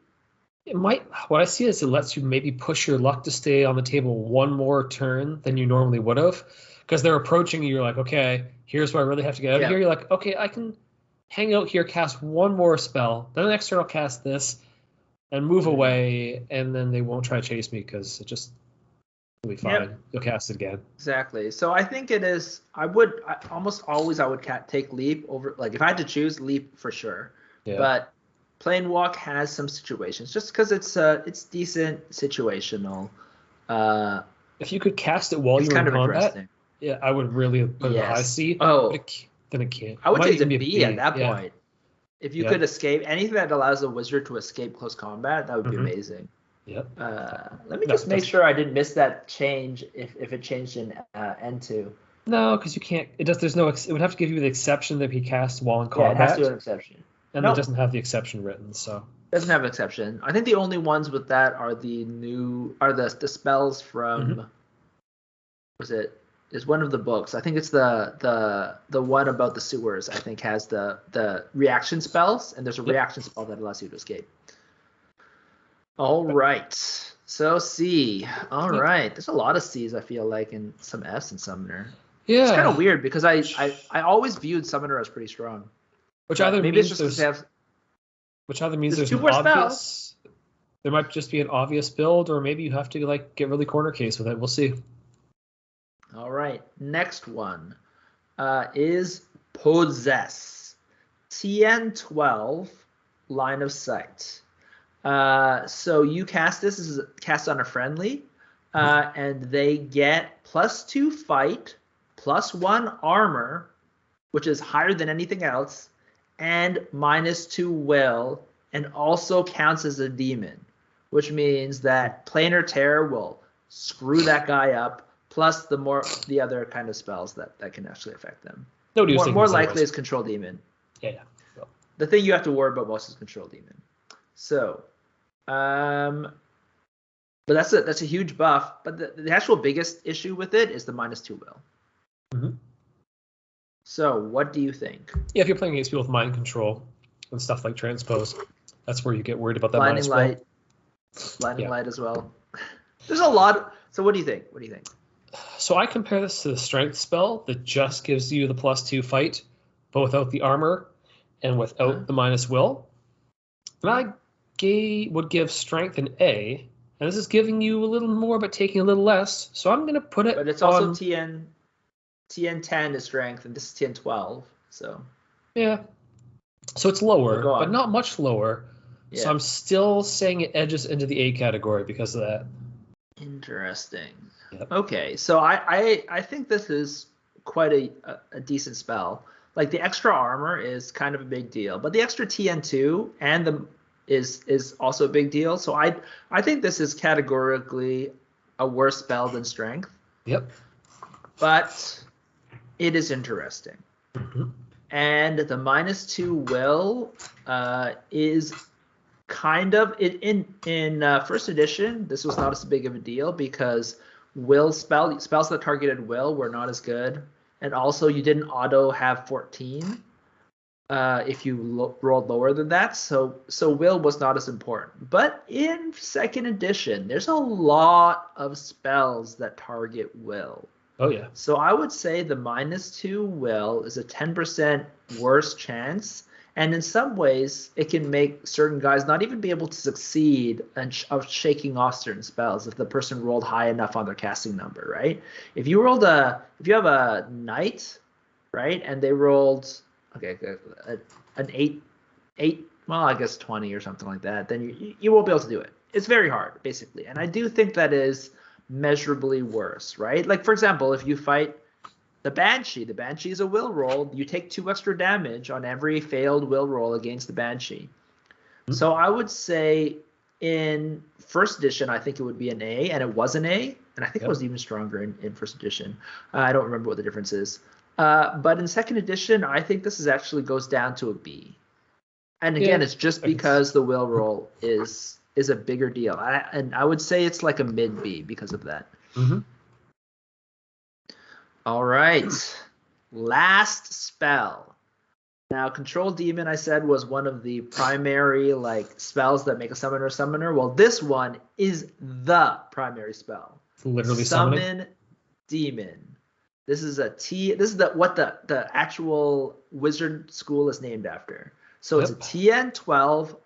Speaker 2: It might. What I see is it lets you maybe push your luck to stay on the table one more turn than you normally would have, because they're approaching you. You're like, okay, here's where I really have to get out of here. You're like, okay, I can hang out here, cast one more spell, then the next turn I'll cast this, and move away, and then they won't try to chase me because it just will be fine. Yep. You'll cast it again.
Speaker 1: Exactly. So I think it is. Almost always take leap over. Like if I had to choose, leap for sure. Yeah. But Plane Walk has some situations just because it's decent situational.
Speaker 2: If you could cast it while you're in combat, yeah, I would really put it a high C.
Speaker 1: Oh,
Speaker 2: then it can't.
Speaker 1: I would take it a B at that point. If you could escape anything that allows a wizard to escape close combat, that would be amazing.
Speaker 2: Yep.
Speaker 1: Let me just make sure I didn't miss that change. If it changed in N2.
Speaker 2: No, because you can't. It does. There's no. It would have to give you the exception that he casts while in combat.
Speaker 1: Yeah, it has to do an exception.
Speaker 2: And it doesn't have the exception written, so.
Speaker 1: Doesn't have an exception. I think the only ones with that are the spells from. Is one of the books. I think it's the one about the sewers. I think has the reaction spells, and there's a reaction spell that allows you to escape. All right. So C. All right. There's a lot of C's I feel like, and some F's in Summoner.
Speaker 2: Yeah.
Speaker 1: It's kind of weird because I always viewed Summoner as pretty strong.
Speaker 2: Which either means there's an obvious. There might just be an obvious build, or maybe you have to like get really corner case with it. We'll see.
Speaker 1: All right. Next one is Possess. TN12 Line of Sight. So you cast this is cast on a friendly, and they get +2 fight, +1 armor, which is higher than anything else, and -2 will, and also counts as a demon, which means that planar terror will screw that guy up, plus the other kind of spells that can actually affect them. More likely is control demon.
Speaker 2: Yeah.
Speaker 1: The thing you have to worry about most is control demon. So, but that's a huge buff. But the actual biggest issue with it is the -2 will.
Speaker 2: Mm-hmm.
Speaker 1: So, what do you think?
Speaker 2: Yeah, if you're playing against people with mind control and stuff like transpose, that's where you get worried about that
Speaker 1: blinding light. Blinding light as well. There's a lot. So, what do you think?
Speaker 2: So I compare this to the strength spell that just gives you the +2 fight, but without the armor and without the -will. And I would give strength an A, and this is giving you a little more but taking a little less. So I'm going to put it.
Speaker 1: But it's also TN10 is strength, and this is TN12. So.
Speaker 2: Yeah. So it's lower, but not much lower. Yeah. So I'm still saying it edges into the A category because of that.
Speaker 1: Interesting.
Speaker 2: Yep.
Speaker 1: Okay, so I think this is quite a decent spell. Like the extra armor is kind of a big deal, but the extra TN2 is also a big deal. So I think this is categorically a worse spell than strength.
Speaker 2: Yep.
Speaker 1: But it is interesting.
Speaker 2: Mm-hmm.
Speaker 1: And the -2 will is kind of in first edition. This was not as big of a deal because spells that targeted will were not as good, and also you didn't auto have 14. if you rolled lower than that. So will was not as important. But in second edition, there's a lot of spells that target will.
Speaker 2: Oh yeah.
Speaker 1: So I would say the -2 will is a 10% worse chance. And in some ways, it can make certain guys not even be able to succeed of shaking off certain spells if the person rolled high enough on their casting number, right? If you have a knight, right, and they rolled an eight, well, I guess 20 or something like that, then you won't be able to do it. It's very hard, basically. And I do think that is measurably worse, right? Like, for example, if you fight the Banshee is a will roll. You take 2 extra damage on every failed will roll against the Banshee. Mm-hmm. So I would say in first edition, I think it would be an A, and it was an A, and I think it was even stronger in first edition. I don't remember what the difference is. But in second edition, I think this actually goes down to a B. And again, it's just because the will roll is a bigger deal. And I would say it's like a mid B because of that.
Speaker 2: Mm-hmm.
Speaker 1: All right, last spell. Now, Control Demon, I said, was one of the primary spells that make a summoner. Well, this one is the primary spell.
Speaker 2: Literally
Speaker 1: Summon Demon. This is what the actual wizard school is named after. So it's a TN 12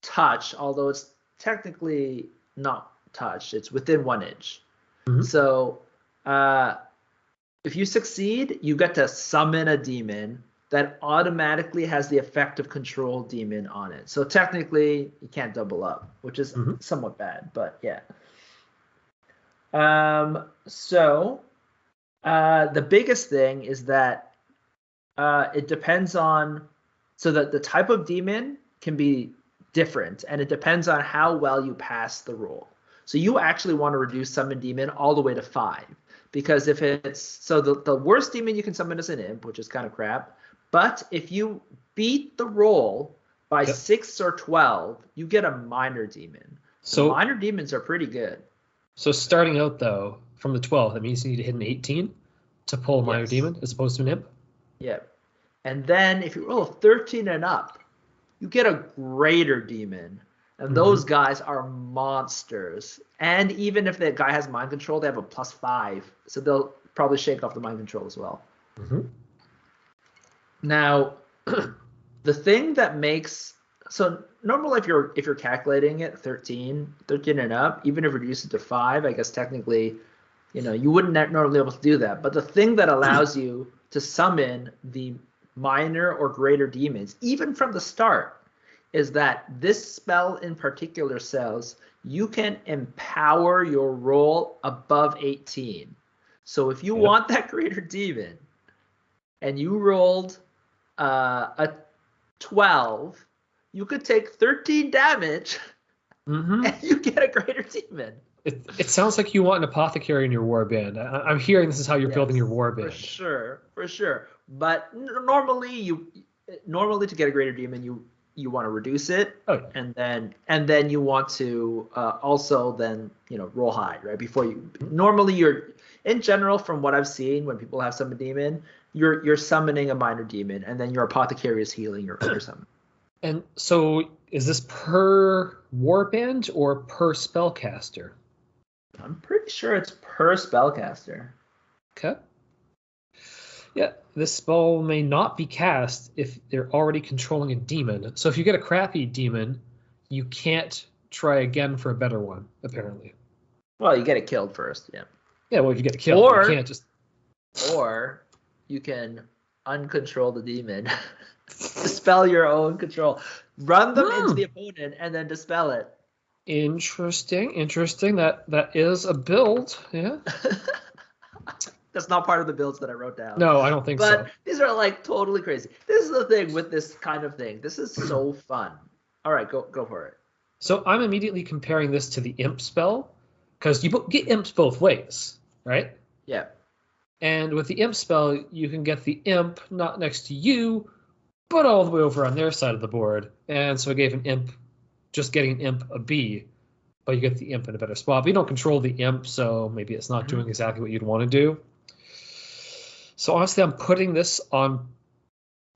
Speaker 1: touch, although it's technically not touch. It's within 1 inch. Mm-hmm. So if you succeed, you get to summon a demon that automatically has the effect of Control Demon on it. So technically, you can't double up, which is somewhat bad, but yeah. So the biggest thing is that it depends on, so that the type of demon can be different, and it depends on how well you pass the roll. So you actually want to reduce Summon Demon all the way to 5. Because if it's, so the worst demon you can summon is an imp, which is kind of crap. But if you beat the roll by 6 or 12, you get a minor demon. So minor demons are pretty good.
Speaker 2: So starting out, though, from the 12, that means you need to hit an 18 to pull a minor demon as opposed to an imp?
Speaker 1: Yep. And then if you roll a 13 and up, you get a greater demon. And those guys are monsters. And even if the guy has mind control, they have a +5. So they'll probably shake off the mind control as well. Mm-hmm. Now, the thing that makes, so normally if you're calculating it 13 and up, even if you reduce it to 5, I guess technically, you wouldn't normally be able to do that. But the thing that allows you to summon the minor or greater demons, even from the start, is that this spell in particular says you can empower your roll above 18. So if you want that greater demon and you rolled a 12, you could take 13 damage and you get a greater demon.
Speaker 2: It sounds like you want an apothecary in your warband. I'm hearing this is how you're building your warband.
Speaker 1: For sure. But normally to get a greater demon, you want to reduce it, and then you want to also then roll high, right? Before you normally you're, in general, from what I've seen, when people have summon demon, you're summoning a minor demon, and then your apothecary is healing your other summon.
Speaker 2: And so is this per warband or per spellcaster?
Speaker 1: I'm pretty sure it's per spellcaster.
Speaker 2: Okay. Yeah, this spell may not be cast if they're already controlling a demon. So if you get a crappy demon, you can't try again for a better one, apparently.
Speaker 1: Well, you get it killed first, yeah.
Speaker 2: Yeah, well, if you get it killed, you can't just...
Speaker 1: Or you can uncontrol the demon. Dispel your own control. Run them into the opponent and then dispel it.
Speaker 2: Interesting. That is a build, yeah.
Speaker 1: That's not part of the builds that I wrote down.
Speaker 2: No, I don't think so.
Speaker 1: But these are totally crazy. This is the thing with this kind of thing. This is so fun. All right, go for it.
Speaker 2: So I'm immediately comparing this to the imp spell, because you get imps both ways, right?
Speaker 1: Yeah.
Speaker 2: And with the imp spell, you can get the imp not next to you, but all the way over on their side of the board. And so I gave just getting an imp a B, but you get the imp in a better spot. But you don't control the imp, so maybe it's not doing exactly what you'd want to do. So honestly, I'm putting this on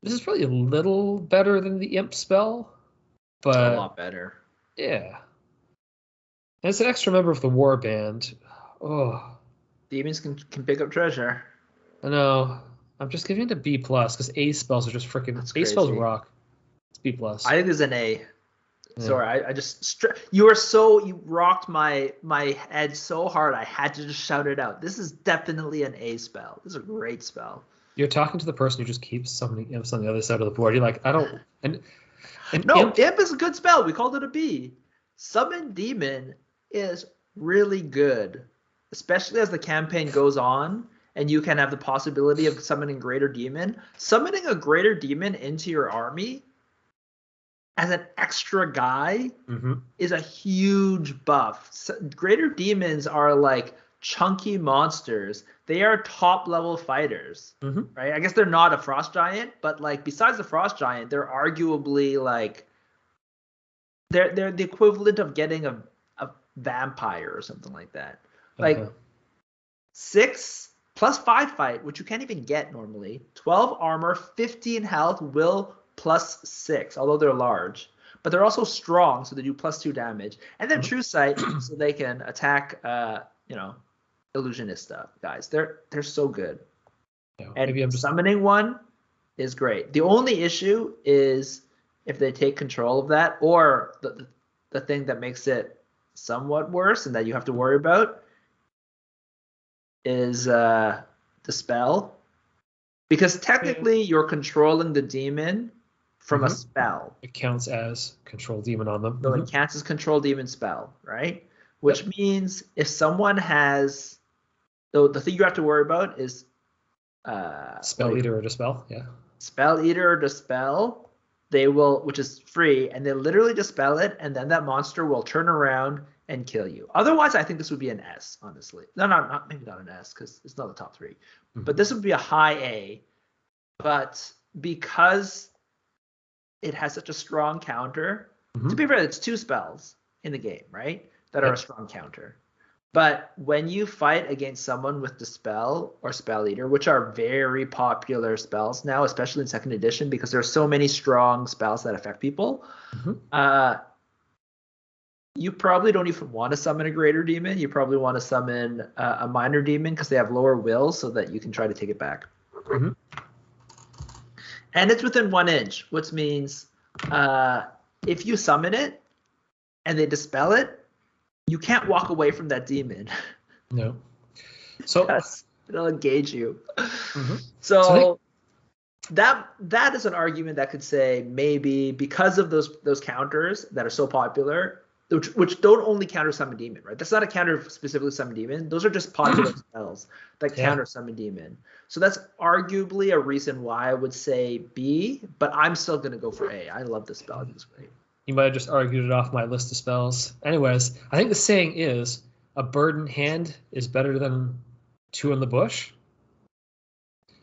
Speaker 2: This is probably a little better than the imp spell,
Speaker 1: It's a
Speaker 2: but
Speaker 1: lot better.
Speaker 2: yeah. And it's an extra member of the war band. Oh,
Speaker 1: Demons can pick up treasure.
Speaker 2: I know. I'm just giving it a B plus because A spells are just freaking.
Speaker 1: That's
Speaker 2: A spells
Speaker 1: crazy.
Speaker 2: rock. It's B plus.
Speaker 1: I think there's an A.
Speaker 2: Yeah.
Speaker 1: Sorry, I just you rocked my head so hard I had to just shout it out. This is definitely an A spell. This is a great spell.
Speaker 2: You're talking to the person who just keeps summoning imps on the other side of the board. You're like, I don't. And
Speaker 1: no, imp is a good spell. We called it a B. Summon Demon is really good, especially as the campaign goes on and you can have the possibility of summoning Greater Demon. Summoning a Greater Demon into your army as an extra guy is a huge buff. So Greater Demons are like chunky monsters. They are top level fighters, right? I guess they're not a Frost Giant, but like besides the Frost Giant, they're arguably like they're the equivalent of getting a vampire or something like that. Like 6 plus 5 fight, which you can't even get normally. 12 armor, 15 health, will plus 6, although they're large. But they're also strong, so they do plus 2 damage. And then True Sight, so they can attack illusionista guys. They're so good. Yeah, and summoning one is great. The only issue is if they take control of that, or the thing that makes it somewhat worse and that you have to worry about is the spell. Because technically you're controlling the demon from a spell.
Speaker 2: It counts as control demon on them.
Speaker 1: So it counts as control demon spell, right? Which means if someone has the thing you have to worry about is
Speaker 2: Spell Eater or Dispel, yeah.
Speaker 1: Spell Eater or Dispel, they will, which is free, and they literally dispel it, and then that monster will turn around and kill you. Otherwise, I think this would be an S, honestly. No, maybe not an S, because it's not the top 3. But this would be a high A. But because it has such a strong counter, to be fair, it's 2 spells in the game, right? That are a strong counter. But when you fight against someone with Dispel or Spell Eater, which are very popular spells now, especially in 2nd edition, because there are so many strong spells that affect people, you probably don't even want to summon a Greater Demon. You probably want to summon a Minor Demon because they have lower will so that you can try to take it back. And it's within 1 inch, which means if you summon it and they Dispel it, you can't walk away from that demon.
Speaker 2: No. So
Speaker 1: it'll engage you. So that is an argument that could say maybe because of those counters that are so popular, which don't only counter summon demon, right? That's not a counter specifically summon demon. Those are just popular spells that counter summon demon. So that's arguably a reason why I would say B, but I'm still gonna go for A. I love this spell. I think it's great.
Speaker 2: You might have just argued it off my list of spells. Anyways, I think the saying is a bird in hand is better than 2 in the bush.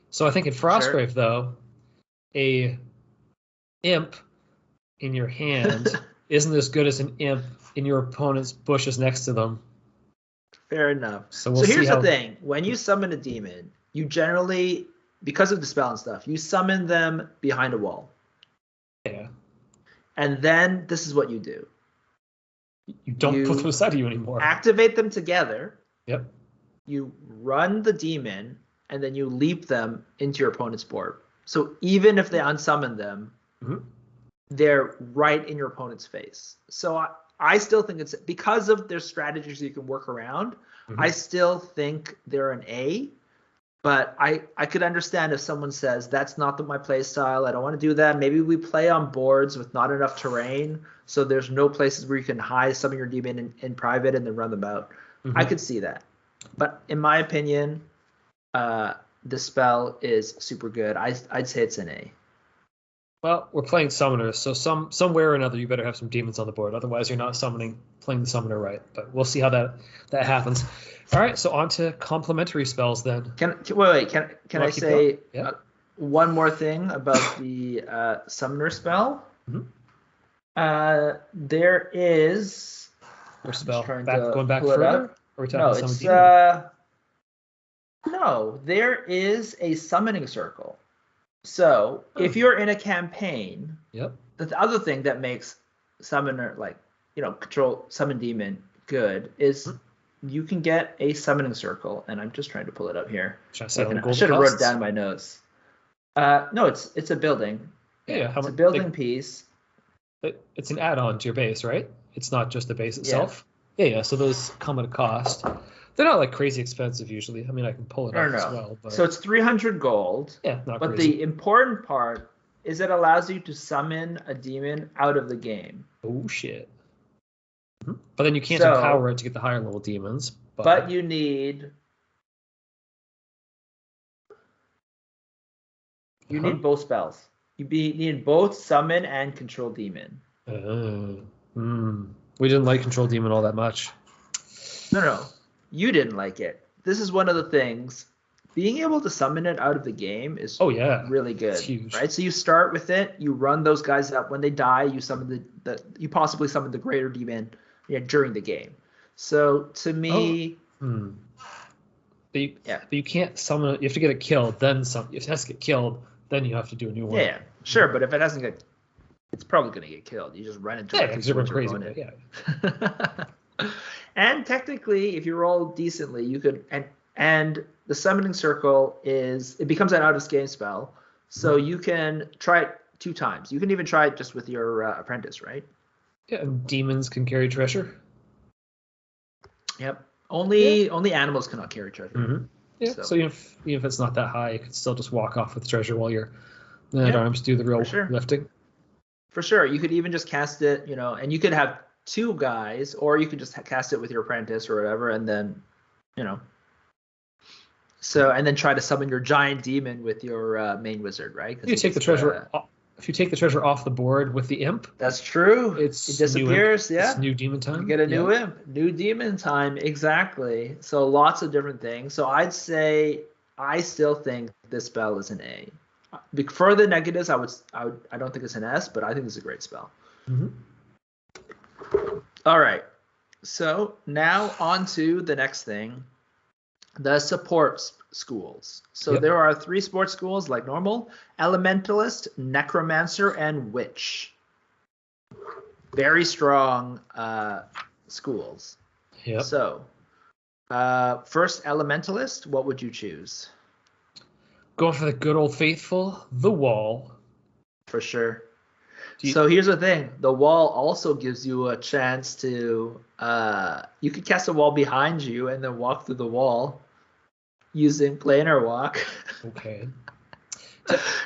Speaker 2: So I think in Frostgrave, though, a imp in your hand isn't as good as an imp in your opponent's bushes next to them.
Speaker 1: Fair enough.
Speaker 2: So
Speaker 1: here's the thing. When you summon a demon, you generally, because of the spell and stuff, you summon them behind a wall.
Speaker 2: Yeah.
Speaker 1: And then this is what you do.
Speaker 2: You don't put them aside of you anymore.
Speaker 1: Activate them together.
Speaker 2: Yep.
Speaker 1: You run the demon, and then you leap them into your opponent's board. So even if they unsummon them, they're right in your opponent's face. So I still think it's because of their strategies you can work around. I still think they're an A. But I could understand if someone says, that's not my play style, I don't want to do that. Maybe we play on boards with not enough terrain, so there's no places where you can hide some of your demon in private and then run them out. I could see that. But in my opinion, the spell is super good. I'd say it's an A.
Speaker 2: Well, we're playing summoners, so somewhere or another you better have some demons on the board. Otherwise, you're not playing the summoner right. But we'll see how that happens. All right, so on to complementary spells then.
Speaker 1: Can I say one more thing about the summoner spell? There is.
Speaker 2: Which spell? Going back further? Or are we talking
Speaker 1: No, there is a summoning circle. So
Speaker 2: Oh.
Speaker 1: if you're in a campaign,
Speaker 2: Yep.
Speaker 1: the other thing that makes summoner control summon demon good is you can get a summoning circle, and I'm just trying to pull it up here.
Speaker 2: Should I say how
Speaker 1: I
Speaker 2: gold
Speaker 1: should
Speaker 2: it
Speaker 1: have wrote
Speaker 2: costs?
Speaker 1: down my notes. No, it's a building.
Speaker 2: Yeah.
Speaker 1: It's a building piece.
Speaker 2: It's an add-on to your base, right? It's not just the base
Speaker 1: Yeah.
Speaker 2: itself. Yeah. So those come at a cost. They're not like crazy expensive usually. I mean, I can pull it up as well. But
Speaker 1: So it's 300 gold.
Speaker 2: yeah, not
Speaker 1: But
Speaker 2: crazy.
Speaker 1: the important part is it allows you to summon a demon out of the game.
Speaker 2: Oh shit. But then you can't
Speaker 1: So-
Speaker 2: empower it to get the higher level demons.
Speaker 1: But you need need both spells. You need both summon and control demon.
Speaker 2: We didn't like control demon all that much.
Speaker 1: No, you didn't like it. This is one of the things. Being able to summon it out of the game is really good.
Speaker 2: It's huge.
Speaker 1: Right? So you start with it, you run those guys up. When they die, you summon you possibly summon the greater demon during the game. So to me,
Speaker 2: But you can't summon it. You have to get it killed, then some. If it has to get killed, then you have to do a new one.
Speaker 1: Yeah, sure. But if it hasn't get, it's probably going to get killed. You just run into it.
Speaker 2: Because you're going crazy. Yeah.
Speaker 1: And technically, if you roll decently, you could and the summoning circle it becomes an out of game spell, so you can try it 2 times. You can even try it just with your apprentice, right?
Speaker 2: Yeah, and demons can carry treasure.
Speaker 1: Yep. Only animals cannot carry treasure.
Speaker 2: Yeah. So even if it's not that high, you can still just walk off with treasure while your arms do the real lifting. For
Speaker 1: sure. You could even just cast it, and you could have 2 guys, or you could just cast it with your apprentice or whatever, and then, So and then try to summon your giant demon with your main wizard, right?
Speaker 2: You take the treasure. If you take the treasure off the board with the imp,
Speaker 1: that's true. It disappears.
Speaker 2: It's new demon time.
Speaker 1: You get a new imp, new demon time, exactly. So lots of different things. So I'd say I still think this spell is an A. For the negatives, I don't think it's an S, but I think it's a great spell. All right. So now on to the next thing. The support schools. So there are 3 support schools like normal: Elementalist, Necromancer, and Witch. Very strong schools.
Speaker 2: Yep.
Speaker 1: So first, Elementalist, what would you choose?
Speaker 2: Going for the good old faithful, the wall.
Speaker 1: For sure. So here's the thing. The wall also gives you a chance to you could cast a wall behind you and then walk through the wall using planar walk.
Speaker 2: Okay.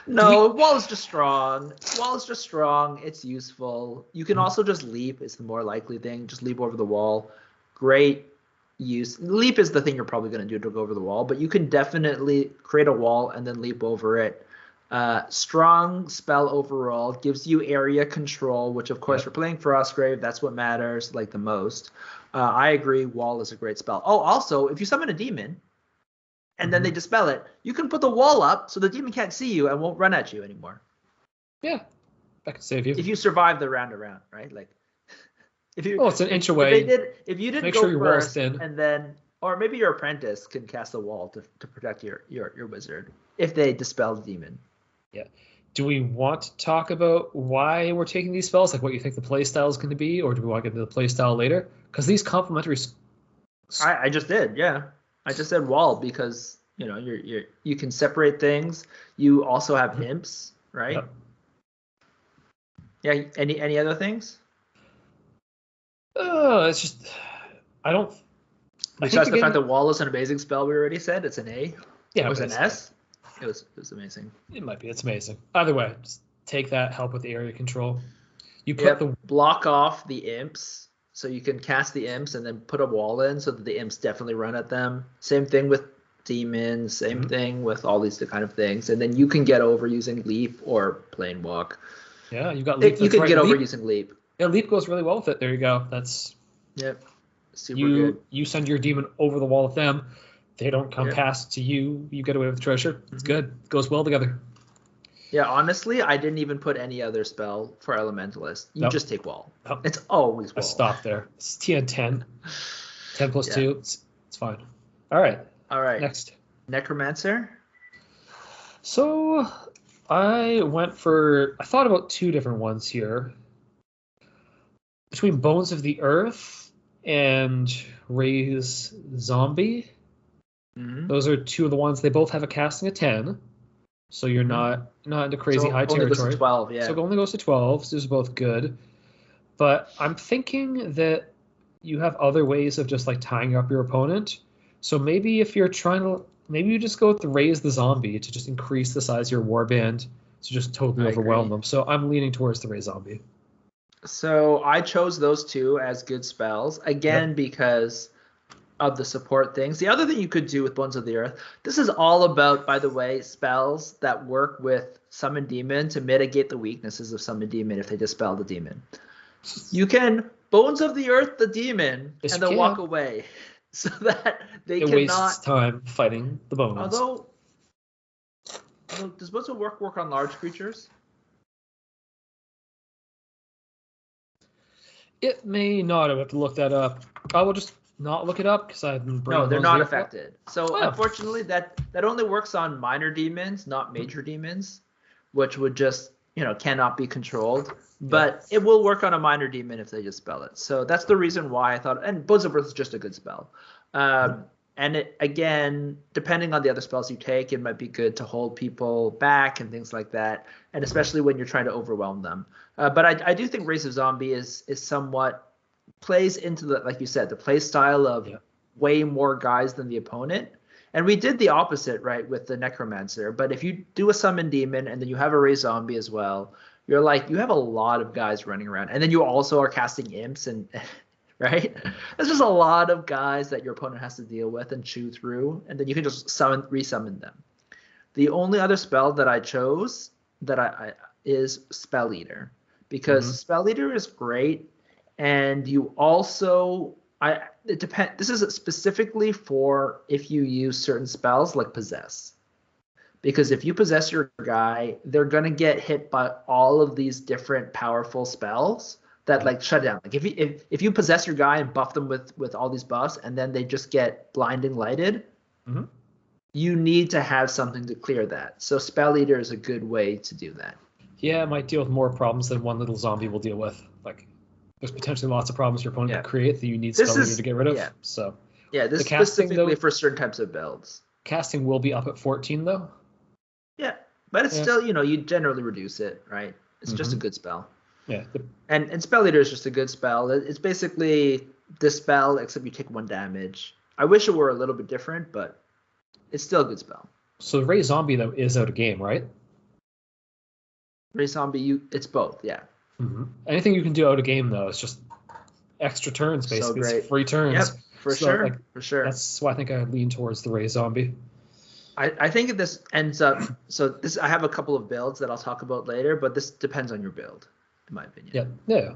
Speaker 1: No, wall is just strong. Wall is just strong. It's useful. You can also just leap. It's the more likely thing. Just leap over the wall. Great use. Leap is the thing you're probably going to do to go over the wall, but you can definitely create a wall and then leap over it. Strong spell overall. Gives you area control, which of course for playing Frostgrave, that's what matters the most. I agree. Wall is a great spell. Oh, also, if you summon a demon and then they dispel it, you can put the wall up so the demon can't see you and won't run at you anymore.
Speaker 2: Yeah, that could save you.
Speaker 1: If you survive the round around, right? If you
Speaker 2: it's an inch away.
Speaker 1: If you didn't
Speaker 2: make
Speaker 1: go
Speaker 2: sure your wall's
Speaker 1: first,
Speaker 2: thin.
Speaker 1: and then, or maybe your apprentice can cast a wall to protect your wizard if they dispel the demon.
Speaker 2: Yeah. Do we want to talk about why we're taking these spells, like what you think the play style is going to be, or do we want to get into the play style later? Because these complementary.
Speaker 1: I just did, yeah. I just said wall because you can separate things. You also have imps, right?
Speaker 2: Yep.
Speaker 1: Yeah. Any other things?
Speaker 2: It's just I don't.
Speaker 1: Besides the fact that wall is an amazing spell, we already said it's an A.
Speaker 2: Yeah,
Speaker 1: it was an S. It was amazing.
Speaker 2: It might be. It's amazing. Either way, just take that. Help with the area control. You put the
Speaker 1: block off the imps, so you can cast the imps and then put a wall in, so that the imps definitely run at them. Same thing with demons. Same thing with all these kind of things, and then you can get over using leap or plain walk.
Speaker 2: Yeah, you got leap.
Speaker 1: You can get over using leap.
Speaker 2: Yeah, leap goes really well with it. There you go. That's
Speaker 1: super good.
Speaker 2: You send your demon over the wall with them. They don't come past to you. You get away with treasure. It's good. It goes well together.
Speaker 1: Yeah, honestly, I didn't even put any other spell for Elementalist. You just take wall.
Speaker 2: Nope.
Speaker 1: It's always wall.
Speaker 2: I stopped there. It's TN 10. 10 plus 2. It's fine. All right.
Speaker 1: All right.
Speaker 2: Next.
Speaker 1: Necromancer.
Speaker 2: So I thought about two different ones here. Between Bones of the Earth and Ray's Zombie.
Speaker 1: Mm-hmm.
Speaker 2: Those are two of the ones. They both have a casting of 10. So you're not into crazy high
Speaker 1: only goes
Speaker 2: territory.
Speaker 1: to 12, yeah.
Speaker 2: So it only goes to 12. So those are both good. But I'm thinking that you have other ways of just like tying up your opponent. So maybe if you're trying to, maybe you just go with the Raise the Zombie to just increase the size of your warband to just totally overwhelm them. So I'm leaning towards the Raise Zombie.
Speaker 1: So I chose those two as good spells, again, because of the support things. The other thing you could do with Bones of the Earth, this is all about, by the way, spells that work with Summon Demon to mitigate the weaknesses of Summon Demon if they dispel the demon. You can Bones of the Earth the demon and they'll walk away so that they cannot
Speaker 2: wastes time fighting the bones.
Speaker 1: Although does Bones of work on large creatures?
Speaker 2: It may not. I have to look that up. I will just not look it up because I've been
Speaker 1: No, they're not affected. So unfortunately, that only works on minor demons, not major demons, which would just cannot be controlled. But it will work on a minor demon if they just spell it. So that's the reason why I thought. And Bones of Earth is just a good spell. And it, again, depending on the other spells you take, it might be good to hold people back and things like that, and especially when you're trying to overwhelm them. But I do think Race of Zombie is somewhat plays into the, like you said, the play style of way more guys than the opponent. And we did the opposite, right, with the Necromancer. But if you do a Summon Demon and then you have a Raise Zombie as well, you have a lot of guys running around. And then you also are casting imps and right? There's just a lot of guys that your opponent has to deal with and chew through, and then you can just resummon them. The only other spell that I chose that is Spell Eater, because Spell Eater is great, and you also it depends. This is specifically for if you use certain spells like Possess, because if you possess your guy, they're gonna get hit by all of these different powerful spells that like shut down. Like if you possess your guy and buff them with all these buffs and then they just get blinding lighted, you need to have something to clear that. So Spell Eater is a good way to do that.
Speaker 2: Yeah, it might deal with more problems than one little zombie will deal with. Like there's potentially lots of problems your opponent can create that you need Spell Eater to get rid of. So
Speaker 1: this is specifically for certain types of builds.
Speaker 2: Casting will be up at 14 though.
Speaker 1: Yeah, but it's still, you generally reduce it, right? It's just a good spell.
Speaker 2: Yeah.
Speaker 1: And Spell Eater is just a good spell. It's basically this spell, except you take 1 damage. I wish it were a little bit different, but it's still a good spell.
Speaker 2: So Raise Zombie, though, is out of game, right?
Speaker 1: Raise Zombie, it's both, yeah.
Speaker 2: Anything you can do out of game, though, is just extra turns, basically. So it's free turns.
Speaker 1: Yep, for sure.
Speaker 2: That's why I think I lean towards the Raise Zombie.
Speaker 1: I think if this ends up... So I have a couple of builds that I'll talk about later, but this depends on your build, in my opinion.
Speaker 2: Yeah,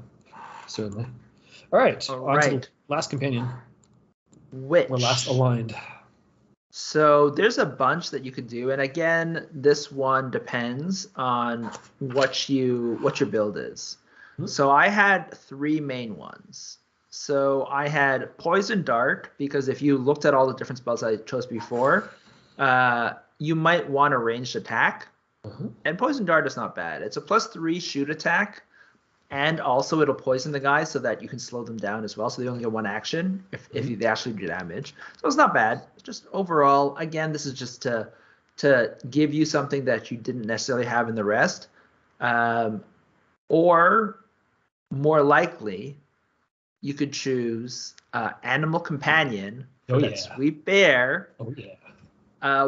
Speaker 2: certainly. All right. On to the last companion.
Speaker 1: We're
Speaker 2: last aligned.
Speaker 1: So there's a bunch that you could do, and again, this one depends on what your build is. So I had 3 main ones. So I had Poison Dart, because if you looked at all the different spells I chose before, you might want a ranged attack. And Poison Dart is not bad. It's a +3 shoot attack, and also it'll poison the guy so that you can slow them down as well. So they only get 1 action if they actually do damage. So it's not bad. It's just overall, again, this is just to give you something that you didn't necessarily have in the rest. Or more likely, you could choose Animal Companion for that Sweet Bear.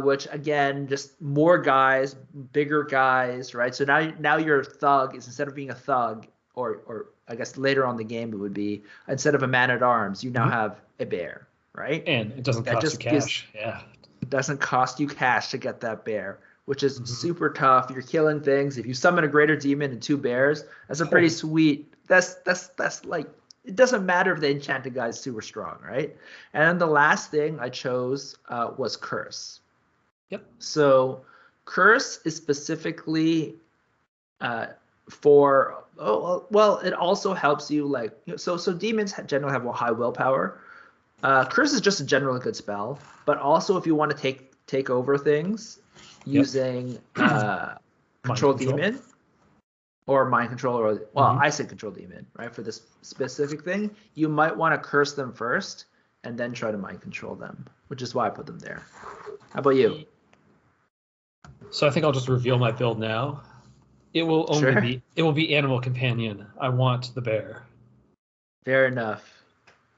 Speaker 1: Which again, just more guys, bigger guys, right? So now your thug is, instead of being a thug, or I guess later on in the game it would be, instead of a man-at-arms, you now have a bear, right?
Speaker 2: And it doesn't cost you cash.
Speaker 1: It doesn't cost you cash to get that bear, which is super tough. You're killing things. If you summon a greater demon and 2 bears, that's a pretty sweet. That's like, it doesn't matter if the enchanted guy is super strong, right? And then the last thing I chose was Curse. So Curse is specifically for it also helps you, like, so demons generally have a high willpower. Curse is just a generally good spell, but also if you want to take over things using control demon or mind control, or I said control demon, right? For this specific thing, you might want to curse them first and then try to mind control them, which is why I put them there. How about you?
Speaker 2: So I think I'll just reveal my build now. It will be animal companion. I want the bear.
Speaker 1: Fair enough.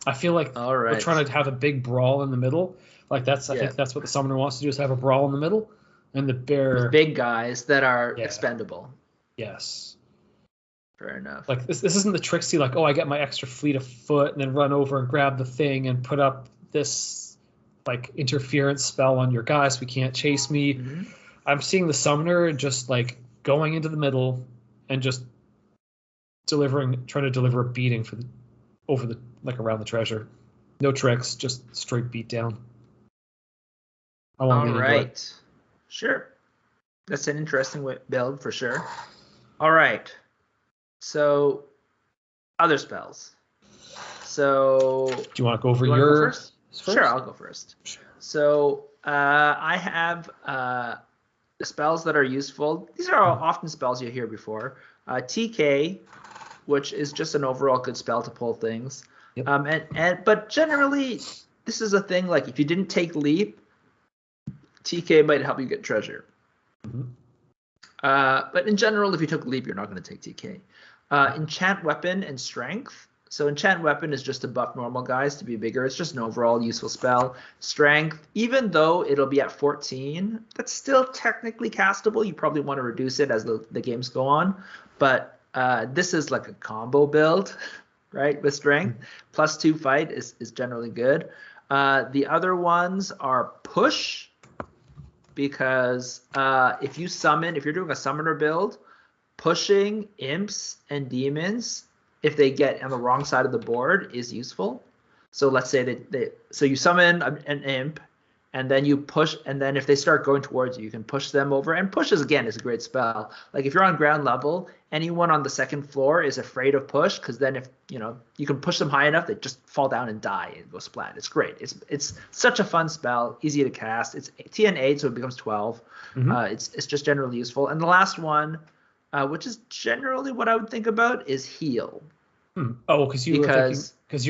Speaker 2: I feel like we're trying to have a big brawl in the middle. Like I think that's what the summoner wants to do, is have a brawl in the middle, and the bear
Speaker 1: with big guys that are expendable.
Speaker 2: Yes.
Speaker 1: Fair enough.
Speaker 2: Like this isn't the tricksy, like, I get my extra fleet of foot and then run over and grab the thing and put up this like interference spell on your guys. We can't chase me. Mm-hmm. I'm seeing the summoner just like going into the middle and just trying to deliver a beating around the treasure. No tricks, just straight beat down.
Speaker 1: All right. Sure. That's an interesting build for sure. All right. So, other spells. So,
Speaker 2: do you want to go over yours first?
Speaker 1: Sure, I'll go first. Sure. So, I have spells that are useful. These are often spells you hear before. TK, which is just an overall good spell to pull things. Yep. But generally, this is a thing, like if you didn't take leap, TK might help you get treasure. Mm-hmm. But in general, if you took leap, you're not going to take TK. Enchant weapon and strength. So enchant weapon is just to buff normal guys to be bigger. It's just an overall useful spell. Strength, even though it'll be at 14, that's still technically castable. You probably want to reduce it as the games go on. But this is like a combo build, right, with strength. +2 fight is generally good. The other ones are push, because if you're doing a summoner build, pushing imps and demons, if they get on the wrong side of the board, is useful. So let's say so you summon an imp, and then you push, and then if they start going towards you, you can push them over. And pushes, again, is a great spell. Like if you're on ground level, anyone on the second floor is afraid of push, because then if you can push them high enough, they just fall down and die and go splat. It's great. It's such a fun spell, easy to cast. It's TN 8, so it becomes 12. Mm-hmm. It's just generally useful. And the last one, which is generally what I would think about, is heal.
Speaker 2: Because you're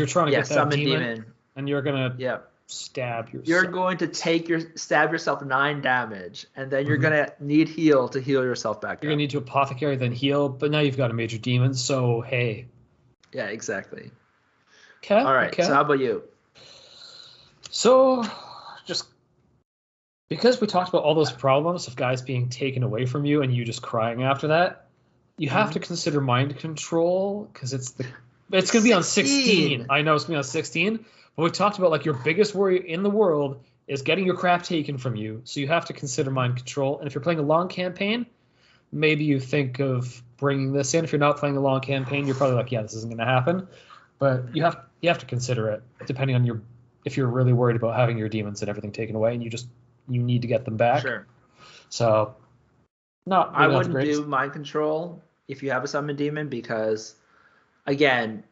Speaker 2: trying to get that demon, and you're gonna stab yourself.
Speaker 1: You're going to stab yourself 9 damage, and then you're gonna need heal to heal yourself back.
Speaker 2: You're gonna need to apothecary, then heal, but now you've got a major demon, so hey.
Speaker 1: Yeah, exactly.
Speaker 2: Okay.
Speaker 1: All right. Okay. So how about you?
Speaker 2: So, just because we talked about all those problems of guys being taken away from you and you just crying after that, you have to consider mind control, because it's going to be on 16. I know it's going to be on 16, but we talked about like your biggest worry in the world is getting your crap taken from you. So you have to consider mind control. And if you're playing a long campaign, maybe you think of bringing this in. If you're not playing a long campaign, you're probably like, yeah, this isn't going to happen. But you have to consider it, depending on if you're really worried about having your demons and everything taken away, and you need to get them back.
Speaker 1: Sure.
Speaker 2: So
Speaker 1: I wouldn't do mind control if you have a summon demon, because again,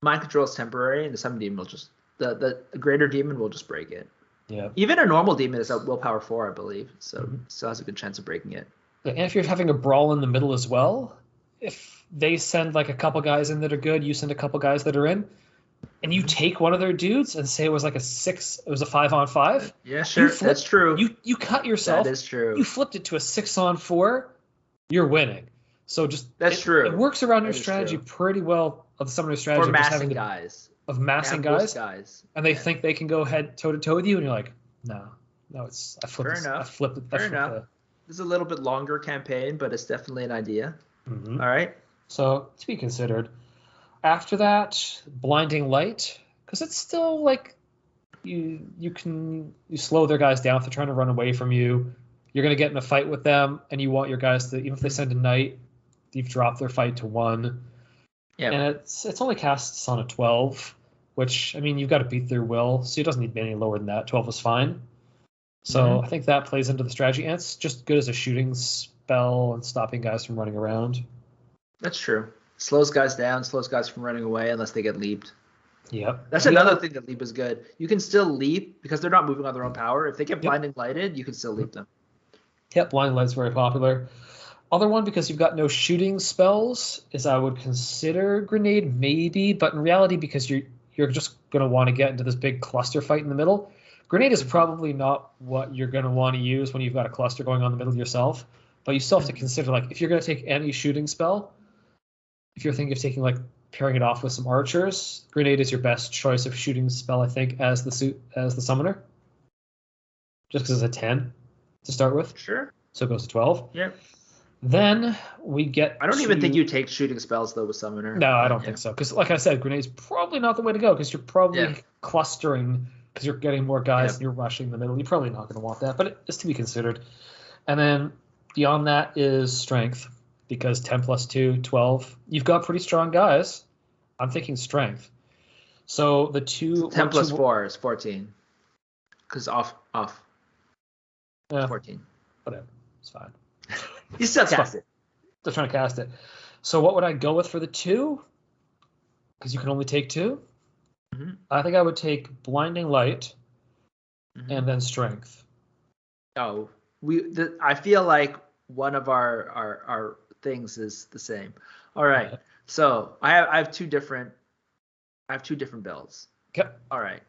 Speaker 1: mind control is temporary, and the summon demon will just the greater demon will just break it.
Speaker 2: Yeah.
Speaker 1: Even a normal demon is at willpower 4, I believe, so still has a good chance of breaking it.
Speaker 2: And if you're having a brawl in the middle as well, if they send like a couple guys in that are good, you send a couple guys that are in, and you take one of their dudes and say it was like a 5-on-5.
Speaker 1: Yeah, sure, that's true.
Speaker 2: You cut yourself.
Speaker 1: That is true.
Speaker 2: You flipped it to a 6-on-4. You're winning. So
Speaker 1: that's true.
Speaker 2: It works around your strategy pretty well, of the summoner strategy.
Speaker 1: For massing guys.
Speaker 2: Of massing guys. And they think they can go head toe to toe with you, and you're like, no, it's I flipped.
Speaker 1: Fair enough.
Speaker 2: I flipped it.
Speaker 1: Fair enough. This is a little bit longer campaign, but it's definitely an idea. Mm-hmm. All right.
Speaker 2: So to be considered. After that, blinding light, because it's still like you slow their guys down if they're trying to run away from you. You're gonna get in a fight with them, and you want your guys to, even if they send a knight, you've dropped their fight to 1. Yeah. And it's only casts on a 12, which, I mean, you've got to beat their will, so it doesn't need to be any lower than that. 12 is fine. So I think that plays into the strategy, and it's just good as a shooting spell and stopping guys from running around.
Speaker 1: That's true. Slows guys down, slows guys from running away unless they get leaped.
Speaker 2: Yep.
Speaker 1: That's another thing that leap is good. You can still leap because they're not moving on their own power. If they get blinding lighted, you can still leap them.
Speaker 2: Yep, blinding light's very popular. other one, because you've got no shooting spells, is I would consider grenade maybe, but in reality, because you're just going to want to get into this big cluster fight in the middle, grenade is probably not what you're going to want to use when you've got a cluster going on in the middle yourself. But you still have to consider, like, if you're going to take any shooting spell, if you're thinking of taking, like, pairing it off with some archers, grenade is your best choice of shooting spell, I think, as the summoner. Just because it's a 10 to start with.
Speaker 1: Sure.
Speaker 2: So it goes to 12.
Speaker 1: Yep.
Speaker 2: Then we get
Speaker 1: I don't even think you take shooting spells, though, with summoner.
Speaker 2: No, I don't think so. Because, like I said, grenade's probably not the way to go, because you're probably clustering, because you're getting more guys and you're rushing the middle. You're probably not going to want that, but it's to be considered. And then beyond that is strength, because 10 plus 2, 12. You've got pretty strong guys. I'm thinking strength. So the
Speaker 1: 10 plus 4 is 14. Because off. 14.
Speaker 2: Whatever. It's fine.
Speaker 1: You still cast it.
Speaker 2: Still trying to cast it. So what would I go with for the 2? Because you can only take 2.
Speaker 1: Mm-hmm.
Speaker 2: I think I would take blinding light and then strength.
Speaker 1: Oh, I feel like one of our things is the same. All right. So I have two different builds.
Speaker 2: Okay.
Speaker 1: All right.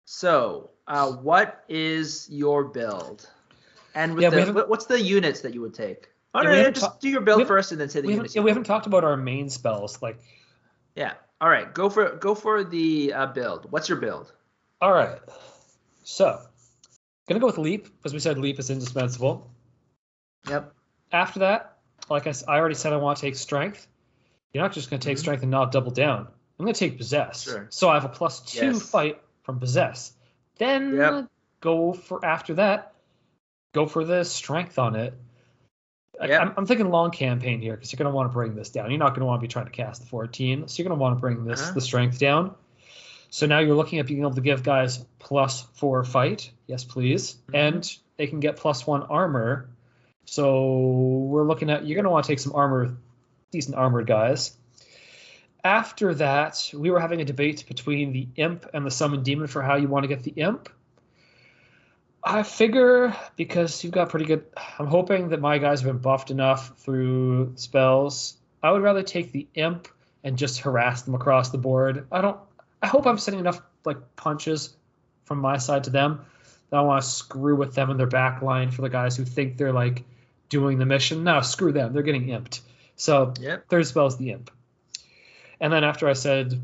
Speaker 1: So what is your build? And what's the units that you would take? Oh, no, just do your build first and then say the units.
Speaker 2: Yeah, we haven't talked about our main spells.
Speaker 1: Yeah. All right. Go for the build. What's your build?
Speaker 2: All right. So, gonna go with leap, because we said leap is indispensable.
Speaker 1: Yep.
Speaker 2: After that, like I already said, I want to take strength. You're not just gonna take strength and not double down. I'm gonna take possess. Sure. So I have a +2 fight from possess. Then go for the strength on it. I'm thinking long campaign here, because you're going to want to bring this down. You're not going to want to be trying to cast the 14, so you're going to want to bring the strength down. So now you're looking at being able to give guys +4 fight. Yes, please. And they can get +1 armor. So we're looking at, you're going to want to take some decent armored guys. After that, we were having a debate between the imp and the summoned demon for how you want to get the imp. I figure, because you've got pretty good, I'm hoping that my guys have been buffed enough through spells. I would rather take the imp and just harass them across the board. I hope I'm sending enough punches from my side to them that I want to screw with them in their back line for the guys who think they're doing the mission. No, screw them. They're getting imped. So third spell is the imp. And then after I said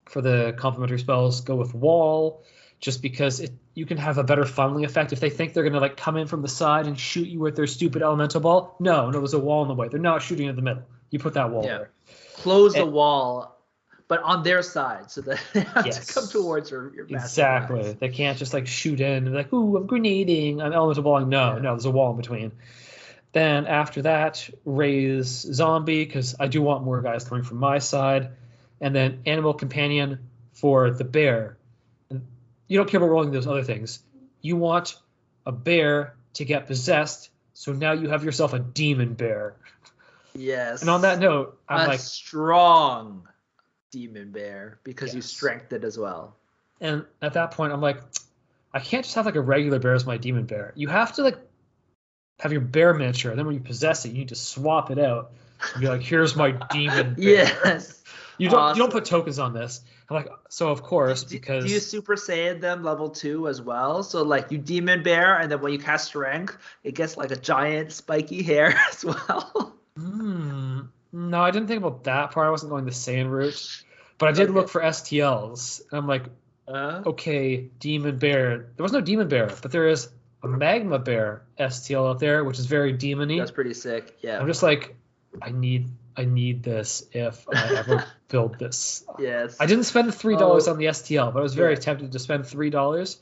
Speaker 2: for the complementary spells, go with wall, just because you can have a better funneling effect. If they think they're going to come in from the side and shoot you with their stupid elemental ball, no, there's a wall in the way. They're not shooting in the middle. You put that wall there.
Speaker 1: Close the wall, but on their side, so that they have to come towards your massive
Speaker 2: exactly. Guys. They can't just shoot in and be like, ooh, I'm grenading, I'm elemental balling. No, there's a wall in between. Then after that, raise zombie, because I do want more guys coming from my side. And then animal companion for the bear. And you don't care about rolling those other things. You want a bear to get possessed, so now you have yourself a demon bear.
Speaker 1: Yes.
Speaker 2: And on that note, I'm
Speaker 1: a strong demon bear, because you strengthened it as well.
Speaker 2: And at that point, I'm like, I can't just have a regular bear as my demon bear. You have to have your bear miniature, and then when you possess it, you need to swap it out and be like, here's my demon bear.
Speaker 1: Yes.
Speaker 2: You don't put tokens on this. I'm like, so of course, because
Speaker 1: do you Super Saiyan them level 2 as well? So you demon bear, and then when you cast strength, it gets a giant spiky hair as well.
Speaker 2: No, I didn't think about that part. I wasn't going the Saiyan route, but I did look for STLs. And I'm like, okay, demon bear. There was no demon bear, but there is a magma bear STL out there, which is very demon-y.
Speaker 1: That's pretty sick. Yeah.
Speaker 2: I'm just like, I need this if I ever build this.
Speaker 1: Yes.
Speaker 2: I didn't spend the $3 on the STL, but I was very tempted to spend $3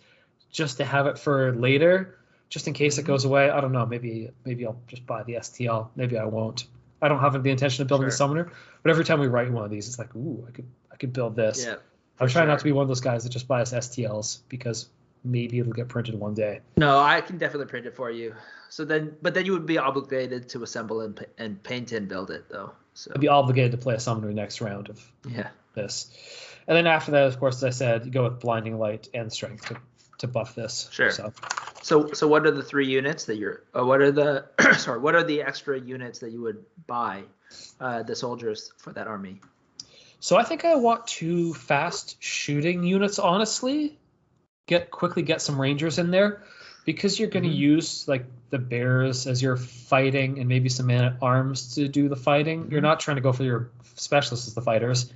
Speaker 2: just to have it for later, just in case it goes away. I don't know. Maybe I'll just buy the STL. Maybe I won't. I don't have the intention of building the summoner, but every time we write one of these, it's like, ooh, I could build this. Yeah. I'm trying not to be one of those guys that just buys STLs, because maybe it'll get printed one day.
Speaker 1: No, I can definitely print it for you. But then you would be obligated to assemble and paint and build it, though. So
Speaker 2: I'd be obligated to play a summoner next round of this. And then after that, of course, as I said, you go with blinding light and strength to buff this.
Speaker 1: Sure. So what are the 3 units that you're? What are the sorry? What are the extra units that you would buy the soldiers for that army?
Speaker 2: So I think I want 2 fast shooting units. Honestly, quickly get some rangers in there, because you're going to use like the bears as you're fighting, and maybe some man-at-arms to do the fighting. You're not trying to go for your specialists as the fighters.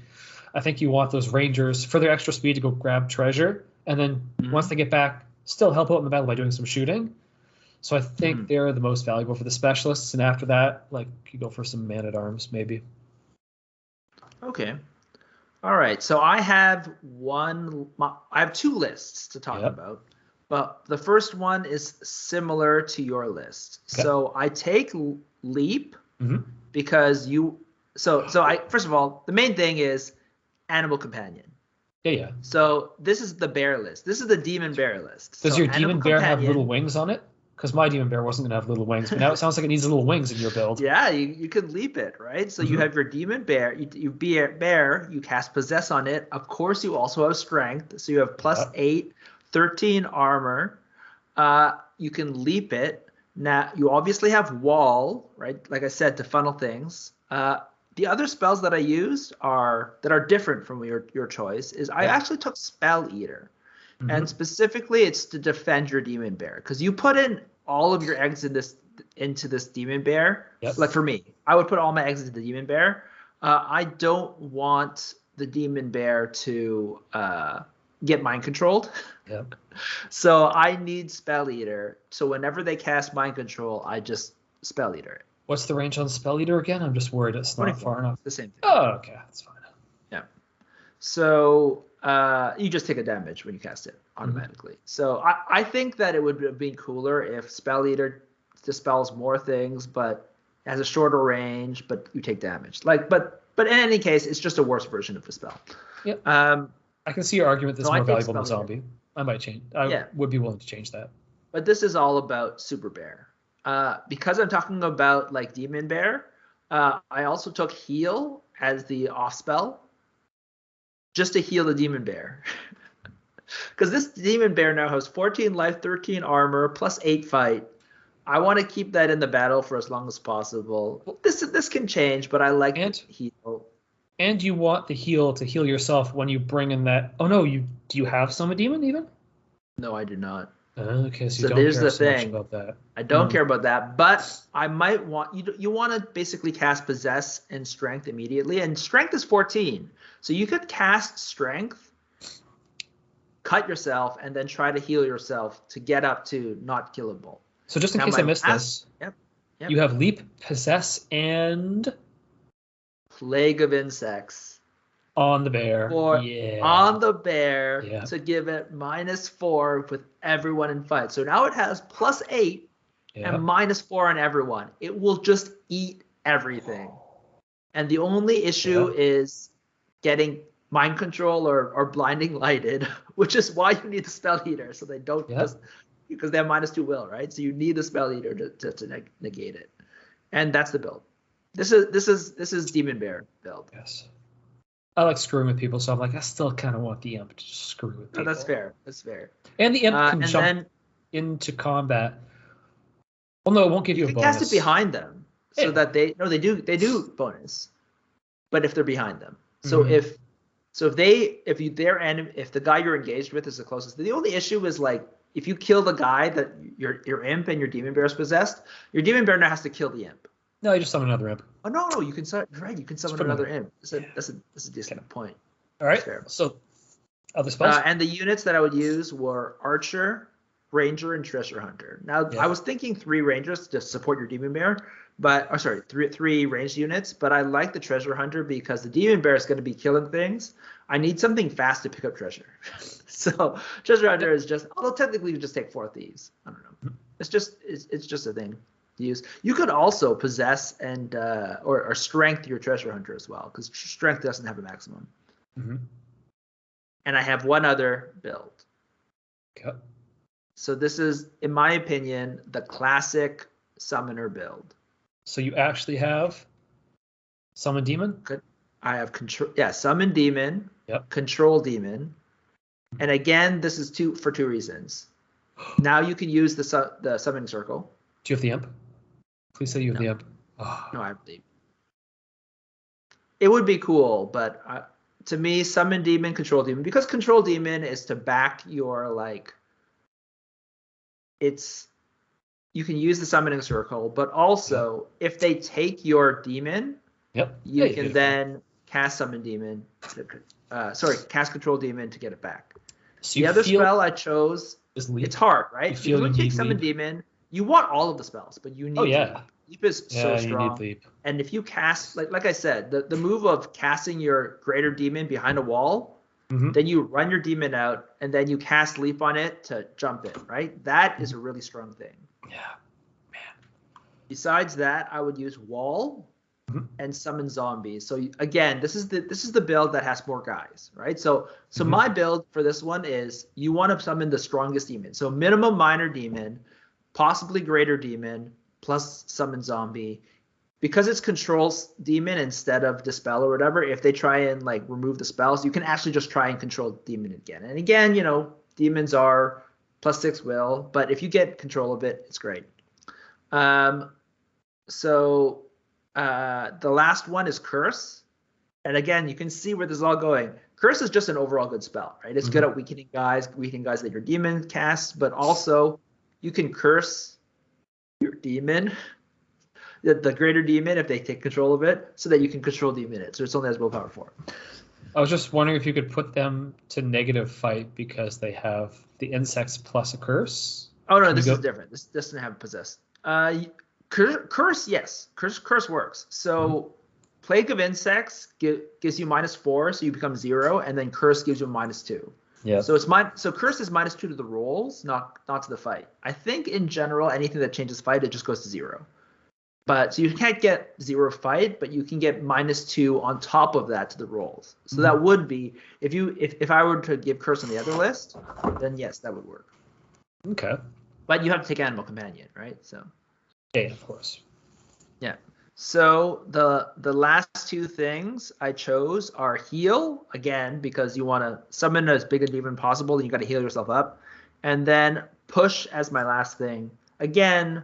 Speaker 2: I think you want those rangers for their extra speed to go grab treasure, and then once they get back, still help out in the battle by doing some shooting. So I think they're the most valuable for the specialists, and after that, like, you go for some man-at-arms maybe.
Speaker 1: Okay. All right. So I have 2 lists to talk about, but the first one is similar to your list. Okay. So I take leap because I first of all, the main thing is animal companion.
Speaker 2: Yeah.
Speaker 1: So this is the bear list. This is the demon bear list.
Speaker 2: Does your demon bear have little wings on it? Because my demon bear wasn't going to have little wings, but now it sounds like it needs little wings in your build.
Speaker 1: Yeah, you could leap it, right? So you have your demon bear. You bear, you cast possess on it. Of course, you also have strength. So you have +8, 13 armor. You can leap it. Now, you obviously have wall, right? Like I said, to funnel things. The other spells that I used that are different from your choice is I actually took Spell Eater. And specifically, it's to defend your demon bear, because you put in all of your eggs into this demon bear. Like for me, I would put all my eggs into the demon bear. I don't want the demon bear to get mind controlled. So I need Spell Eater. So whenever they cast mind control, I just Spell Eater it.
Speaker 2: What's the range on Spell Eater again? I'm just worried it's not far enough.
Speaker 1: The same thing.
Speaker 2: Oh, okay, that's fine.
Speaker 1: Yeah. So you just take a damage when you cast it automatically. So I think that it would have been cooler if Spell Eater dispels more things, but has a shorter range, but you take damage. But in any case, it's just a worse version of the spell.
Speaker 2: Yep. I can see your argument that's more valuable than zombie. I might change. I would be willing to change that.
Speaker 1: But this is all about Super Bear. Because I'm talking about like Demon Bear, I also took Heal as the off spell, just to heal the Demon Bear. Because this Demon Bear now has 14 life, 13 armor, +8 fight. I want to keep that in the battle for as long as possible. This can change, but I like heal.
Speaker 2: And you want the heal to heal yourself when you bring in that. Oh no, do you have Summon Demon even?
Speaker 1: No, I do not.
Speaker 2: Okay, so you don't care so much about that.
Speaker 1: I don't care about that, but I might want you want to basically cast Possess and Strength immediately, and Strength is 14. So you could cast Strength, cut yourself, and then try to heal yourself to get up to not killable.
Speaker 2: So just in case I missed this,
Speaker 1: yep.
Speaker 2: You have Leap, Possess, and
Speaker 1: Plague of Insects.
Speaker 2: On the bear.
Speaker 1: On the bear to give it -4 with everyone in fight. So now it has +8 and -4 on everyone. It will just eat everything. And the only issue is getting mind control or blinding lighted, which is why you need the Spell Eater, so they don't because they have -2 will, right? So you need the Spell Eater to negate it. And that's the build. This is Demon Bear build.
Speaker 2: Yes. I like screwing with people, so I'm like, I still kind of want the imp to screw with people.
Speaker 1: Oh, that's fair. That's fair.
Speaker 2: And the imp can jump into combat. Well, no, it won't give you a bonus.
Speaker 1: Cast it behind them, so that they do bonus, but if they're behind them. So if the guy you're engaged with is the closest, the only issue is like if you kill the guy that your imp and your demon bear is possessed, your demon bear now has to kill the imp.
Speaker 2: No, you just summon another imp.
Speaker 1: Oh no, you can you can summon another imp. That's a decent point.
Speaker 2: All right. So other spells.
Speaker 1: And the units that I would use were Archer, Ranger, and Treasure Hunter. Now I was thinking 3 Rangers to support your Demon Bear, but three ranged units. But I like the Treasure Hunter because the Demon Bear is going to be killing things. I need something fast to pick up treasure. So Treasure Hunter is although technically you just take 4 thieves. I don't know. It's just a thing. Use. You could also possess and or strength your treasure hunter as well, because strength doesn't have a maximum. And I have one other build.
Speaker 2: Okay.
Speaker 1: So this is, in my opinion, the classic summoner build. So
Speaker 2: you actually have Summon Demon?
Speaker 1: I have control. Yeah, Summon Demon.
Speaker 2: Yep.
Speaker 1: Control Demon. And again, this is for two reasons. Now you can use the summoning circle.
Speaker 2: Do you have the imp? Please say you have
Speaker 1: No.
Speaker 2: the imp. Oh.
Speaker 1: No, I believe. It would be cool, but to me, summon demon, control demon, because control demon is to back your like. You can use the summoning circle, but also if they take your demon, you can then cast summon demon. Cast control demon to get it back. So the other spell I chose, it's hard, right? If you take summon demon, you want all of the spells, but you need leap. Leap is so strong. You need leap. And if you cast, like I said, the move of casting your greater demon behind a wall, then you run your demon out, and then you cast leap on it to jump it, right? That is a really strong thing.
Speaker 2: Yeah, man.
Speaker 1: Besides that, I would use wall and summon zombies. So again, this is the build that has more guys, right? So my build for this one is you want to summon the strongest demon. So minimum minor demon, possibly greater demon, plus summon zombie. Because it's controls demon instead of dispel or whatever, if they try and like remove the spells, you can actually just try and control demon again. And again, demons are +6 will, but if you get control of it, it's great. So the last one is curse. And again, you can see where this is all going. Curse is just an overall good spell, right? It's good at weakening guys that your demon casts, but also you can curse your demon, the greater demon, if they take control of it, so that you can control demon it. So it's only has willpower 4.
Speaker 2: I was just wondering if you could put them to negative fight because they have the insects plus a curse.
Speaker 1: Oh no, this is different. This doesn't have possessed. Curse, yes. Curse works. So Plague of Insects gives you -4, so you become 0, and then Curse gives you -2.
Speaker 2: Yeah.
Speaker 1: So so Curse is -2 to the rolls, not to the fight. I think in general, anything that changes fight, it just goes to 0. But so you can't get 0 fight, but you can get -2 on top of that to the rolls. So that would be if I were to give Curse on the other list, then yes, that would work.
Speaker 2: Okay.
Speaker 1: But you have to take Animal Companion, right? So.
Speaker 2: Yeah, of course.
Speaker 1: Yeah. So the last 2 things I chose are heal, again, because you want to summon as big a demon possible, and you got to heal yourself up. And then push as my last thing. Again,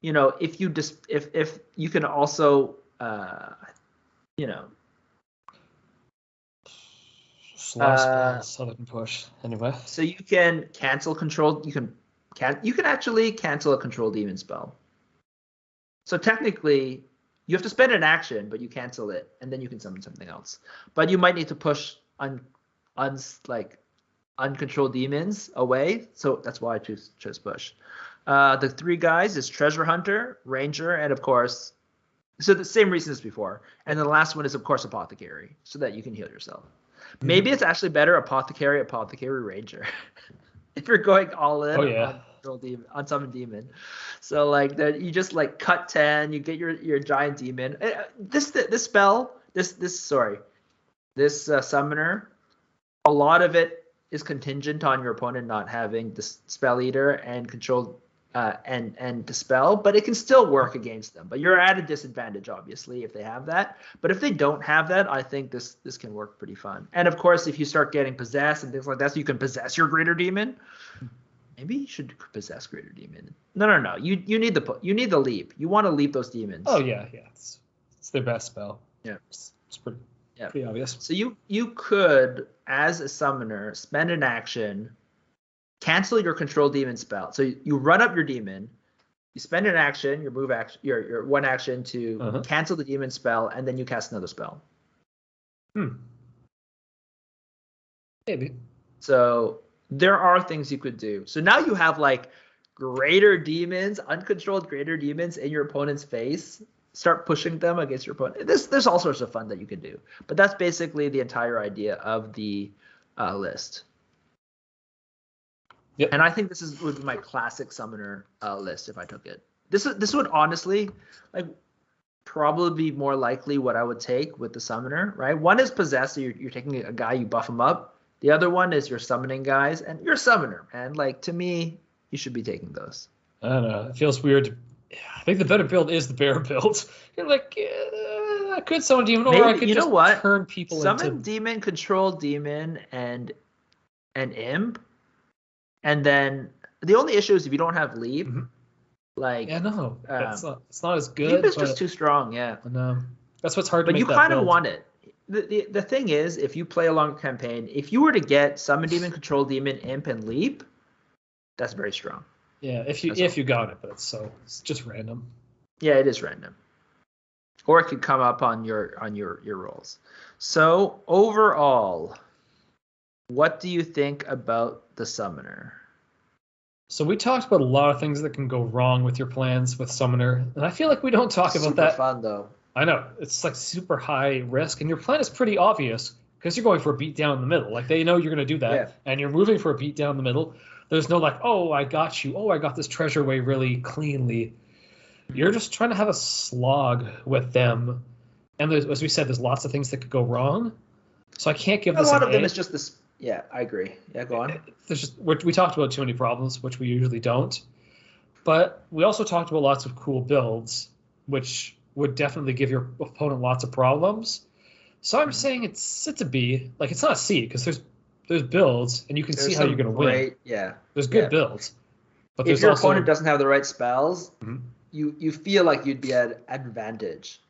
Speaker 1: if you can also,
Speaker 2: so they can push anyway.
Speaker 1: So you can cancel control. You can actually cancel a control demon spell. So technically, you have to spend an action, but you cancel it, and then you can summon something else. But you might need to push uncontrolled demons away. So that's why I chose push. The 3 guys is Treasure Hunter, Ranger, and of course, so the same reason as before. And the last one is, of course, Apothecary, so that you can heal yourself. Maybe it's actually better Apothecary, Ranger. If you're going all in on summon demon. So like that, you just like cut 10, you get your giant demon. This summoner, a lot of it is contingent on your opponent not having the spell eater and control and dispel, but it can still work against them. But you're at a disadvantage, obviously, if they have that. But if they don't have that, I think this can work pretty fun. And of course, if you start getting possessed and things like that, so you can possess your greater demon. Maybe you should possess greater demon. No. You need the leap. You want to leap those demons.
Speaker 2: Oh yeah. It's their best spell.
Speaker 1: Yeah.
Speaker 2: It's pretty obvious.
Speaker 1: So you could, as a summoner, spend an action, cancel your control demon spell. So you run up your demon, you spend an action, your move action, your one action to cancel the demon spell, and then you cast another spell.
Speaker 2: Maybe.
Speaker 1: So there are things you could do. So now you have like greater demons, uncontrolled greater demons in your opponent's face. Start pushing them against your opponent. There's all sorts of fun that you can do. But that's basically the entire idea of the list.
Speaker 2: Yep.
Speaker 1: And I think would be my classic summoner list if I took it. This would honestly probably be more likely what I would take with the summoner, right? One is possessed, so you're taking a guy, you buff him up. The other one is you're summoning guys, and you're a summoner, man. Like, to me, you should be taking those.
Speaker 2: I don't know. It feels weird. I think the better build is the bear build. You're like, I could summon demon, or I could just turn people
Speaker 1: summon demon, control demon, and imp, and then The only issue is if you don't have leap,
Speaker 2: Mhm.
Speaker 1: like
Speaker 2: Yeah, no, it's not as good.
Speaker 1: leap is
Speaker 2: but,
Speaker 1: just too strong. Yeah.
Speaker 2: No, that's what's hard to
Speaker 1: But
Speaker 2: make
Speaker 1: you
Speaker 2: that
Speaker 1: kind of
Speaker 2: build.
Speaker 1: want it. The thing is, if you play a long campaign, if you were to get summon demon, control demon, imp, and leap, that's very strong.
Speaker 2: Yeah, if you got it, but it's just random.
Speaker 1: Yeah, it is random. Or it could come up on your rolls. So overall, what do you think about the summoner?
Speaker 2: So we talked about a lot of things that can go wrong with your plans with summoner, and I feel like we don't talk about that.
Speaker 1: Super fun though.
Speaker 2: I know it's like super high risk, and your plan is pretty obvious because you're going for a beat down in the middle. Like they know you're going to do that, and you're moving for a beat down in the middle. There's no like, oh, I got you. Oh, I got this treasure away really cleanly. You're just trying to have a slog with them, and as we said, there's lots of things that could go wrong. So I can't give this
Speaker 1: a lot of them
Speaker 2: A.
Speaker 1: is just this. Yeah, I agree. Yeah, go on.
Speaker 2: There's just we talked about too many problems, which we usually don't. But we also talked about lots of cool builds, which would definitely give your opponent lots of problems. So I'm saying it's a B. Like it's not a C because there's builds and you can see how you're going to win.
Speaker 1: Yeah.
Speaker 2: There's good builds. But
Speaker 1: if your opponent doesn't have the right spells,
Speaker 2: Mhm.
Speaker 1: you feel like you'd be at advantage.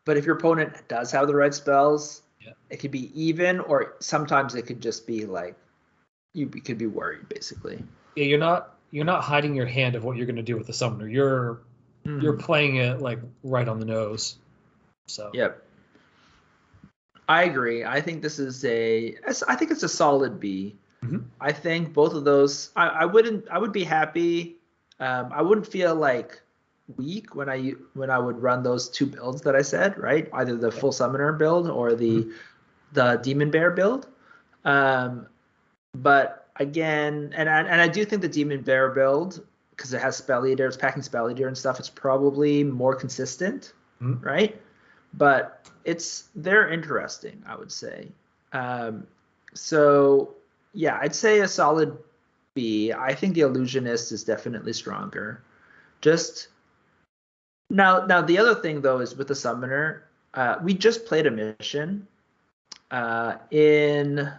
Speaker 1: But if your opponent does have the right spells, it could be even, or sometimes it could just be like you could be worried basically.
Speaker 2: Yeah, you're not hiding your hand of what you're going to do with the summoner. You're playing it like right on the nose. So
Speaker 1: yep, I agree. I think this is I think it's a solid B.
Speaker 2: Mm-hmm.
Speaker 1: I think both of those. I would be happy. I wouldn't feel like weak when I would run those two builds that I said, right? Either the full summoner build or the demon bear build. But again, and I do think the demon bear build, because it has spell eater, it's packing spell eater and stuff, it's probably more consistent, right? But they're interesting, I would say. So yeah, I'd say a solid B. I think the illusionist is definitely stronger. Just now the other thing though is with the summoner, we just played a mission in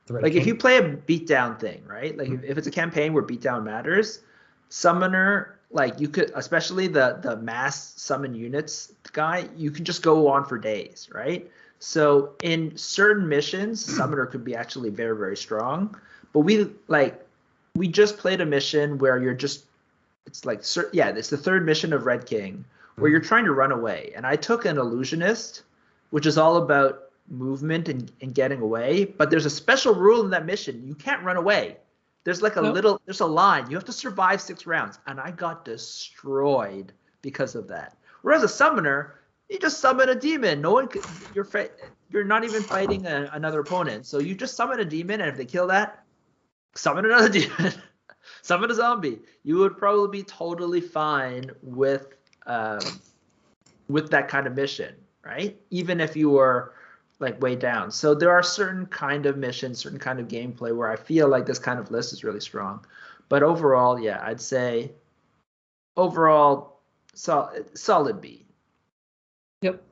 Speaker 1: like if you play a beatdown thing, right? Like if it's a campaign where beatdown matters, summoner, like you could, especially the mass summon units guy, you can just go on for days, right? So in certain missions, summoner could be actually very, very strong. But we just played a mission where it's the third mission of Red King where you're trying to run away. And I took an illusionist, which is all about movement and getting away. But there's a special rule in that mission. You can't run away. There's like there's a line. You have to survive 6 rounds. And I got destroyed because of that. Whereas a summoner, you just summon a demon. No one could, you're not even fighting another opponent. So you just summon a demon, and if they kill that, summon another demon. Summon a zombie. You would probably be totally fine with that kind of mission, right? Even if you were like way down. So there are certain kind of missions, certain kind of gameplay where I feel like this kind of list is really strong. But overall, yeah, I'd say overall solid B.
Speaker 2: Yep.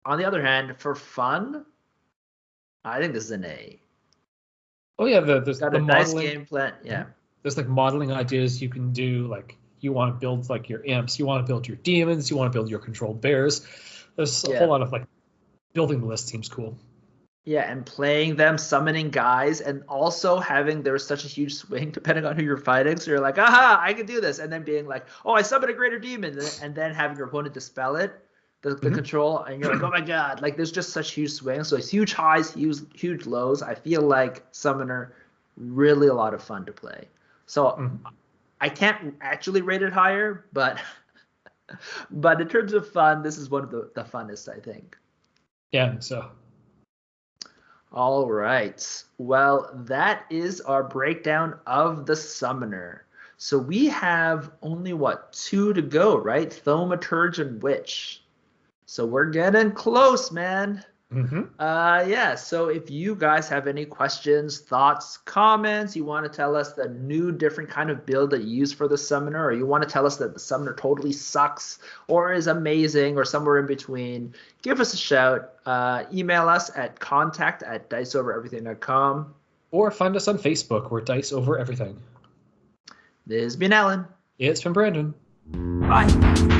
Speaker 1: On the other hand, for fun, I think this is an A.
Speaker 2: Oh yeah, there's
Speaker 1: got
Speaker 2: the
Speaker 1: a
Speaker 2: modeling.
Speaker 1: nice game plan. Yeah.
Speaker 2: There's like modeling ideas you can do. Like you want to build like your imps, you want to build your demons, you want to build your controlled bears. There's a whole lot of like building the list seems cool.
Speaker 1: Yeah, and playing them, summoning guys, and also having there's such a huge swing depending on who you're fighting. So you're like, aha, I can do this. And then being like, oh, I summoned a greater demon. And then having your opponent dispel it, the control, and you're like, oh my God. Like there's just such huge swings. So it's huge highs, huge lows. I feel like Summoner, really a lot of fun to play. So I can't actually rate it higher, but in terms of fun, this is one of the funnest, I think.
Speaker 2: Yeah, so.
Speaker 1: All right. Well, that is our breakdown of the Summoner. So we have only, 2 to go, right? Thaumaturge and Witch. So we're getting close, man. Yeah, so if you guys have any questions, thoughts, comments, you want to tell us the new different kind of build that you use for the Summoner, or you want to tell us that the Summoner totally sucks or is amazing or somewhere in between, give us a shout. Email us at contact@diceovereverything.com.
Speaker 2: Or find us on Facebook. We're Dice Over Everything.
Speaker 1: This has been Alan.
Speaker 2: It's from Brandon.
Speaker 1: Bye.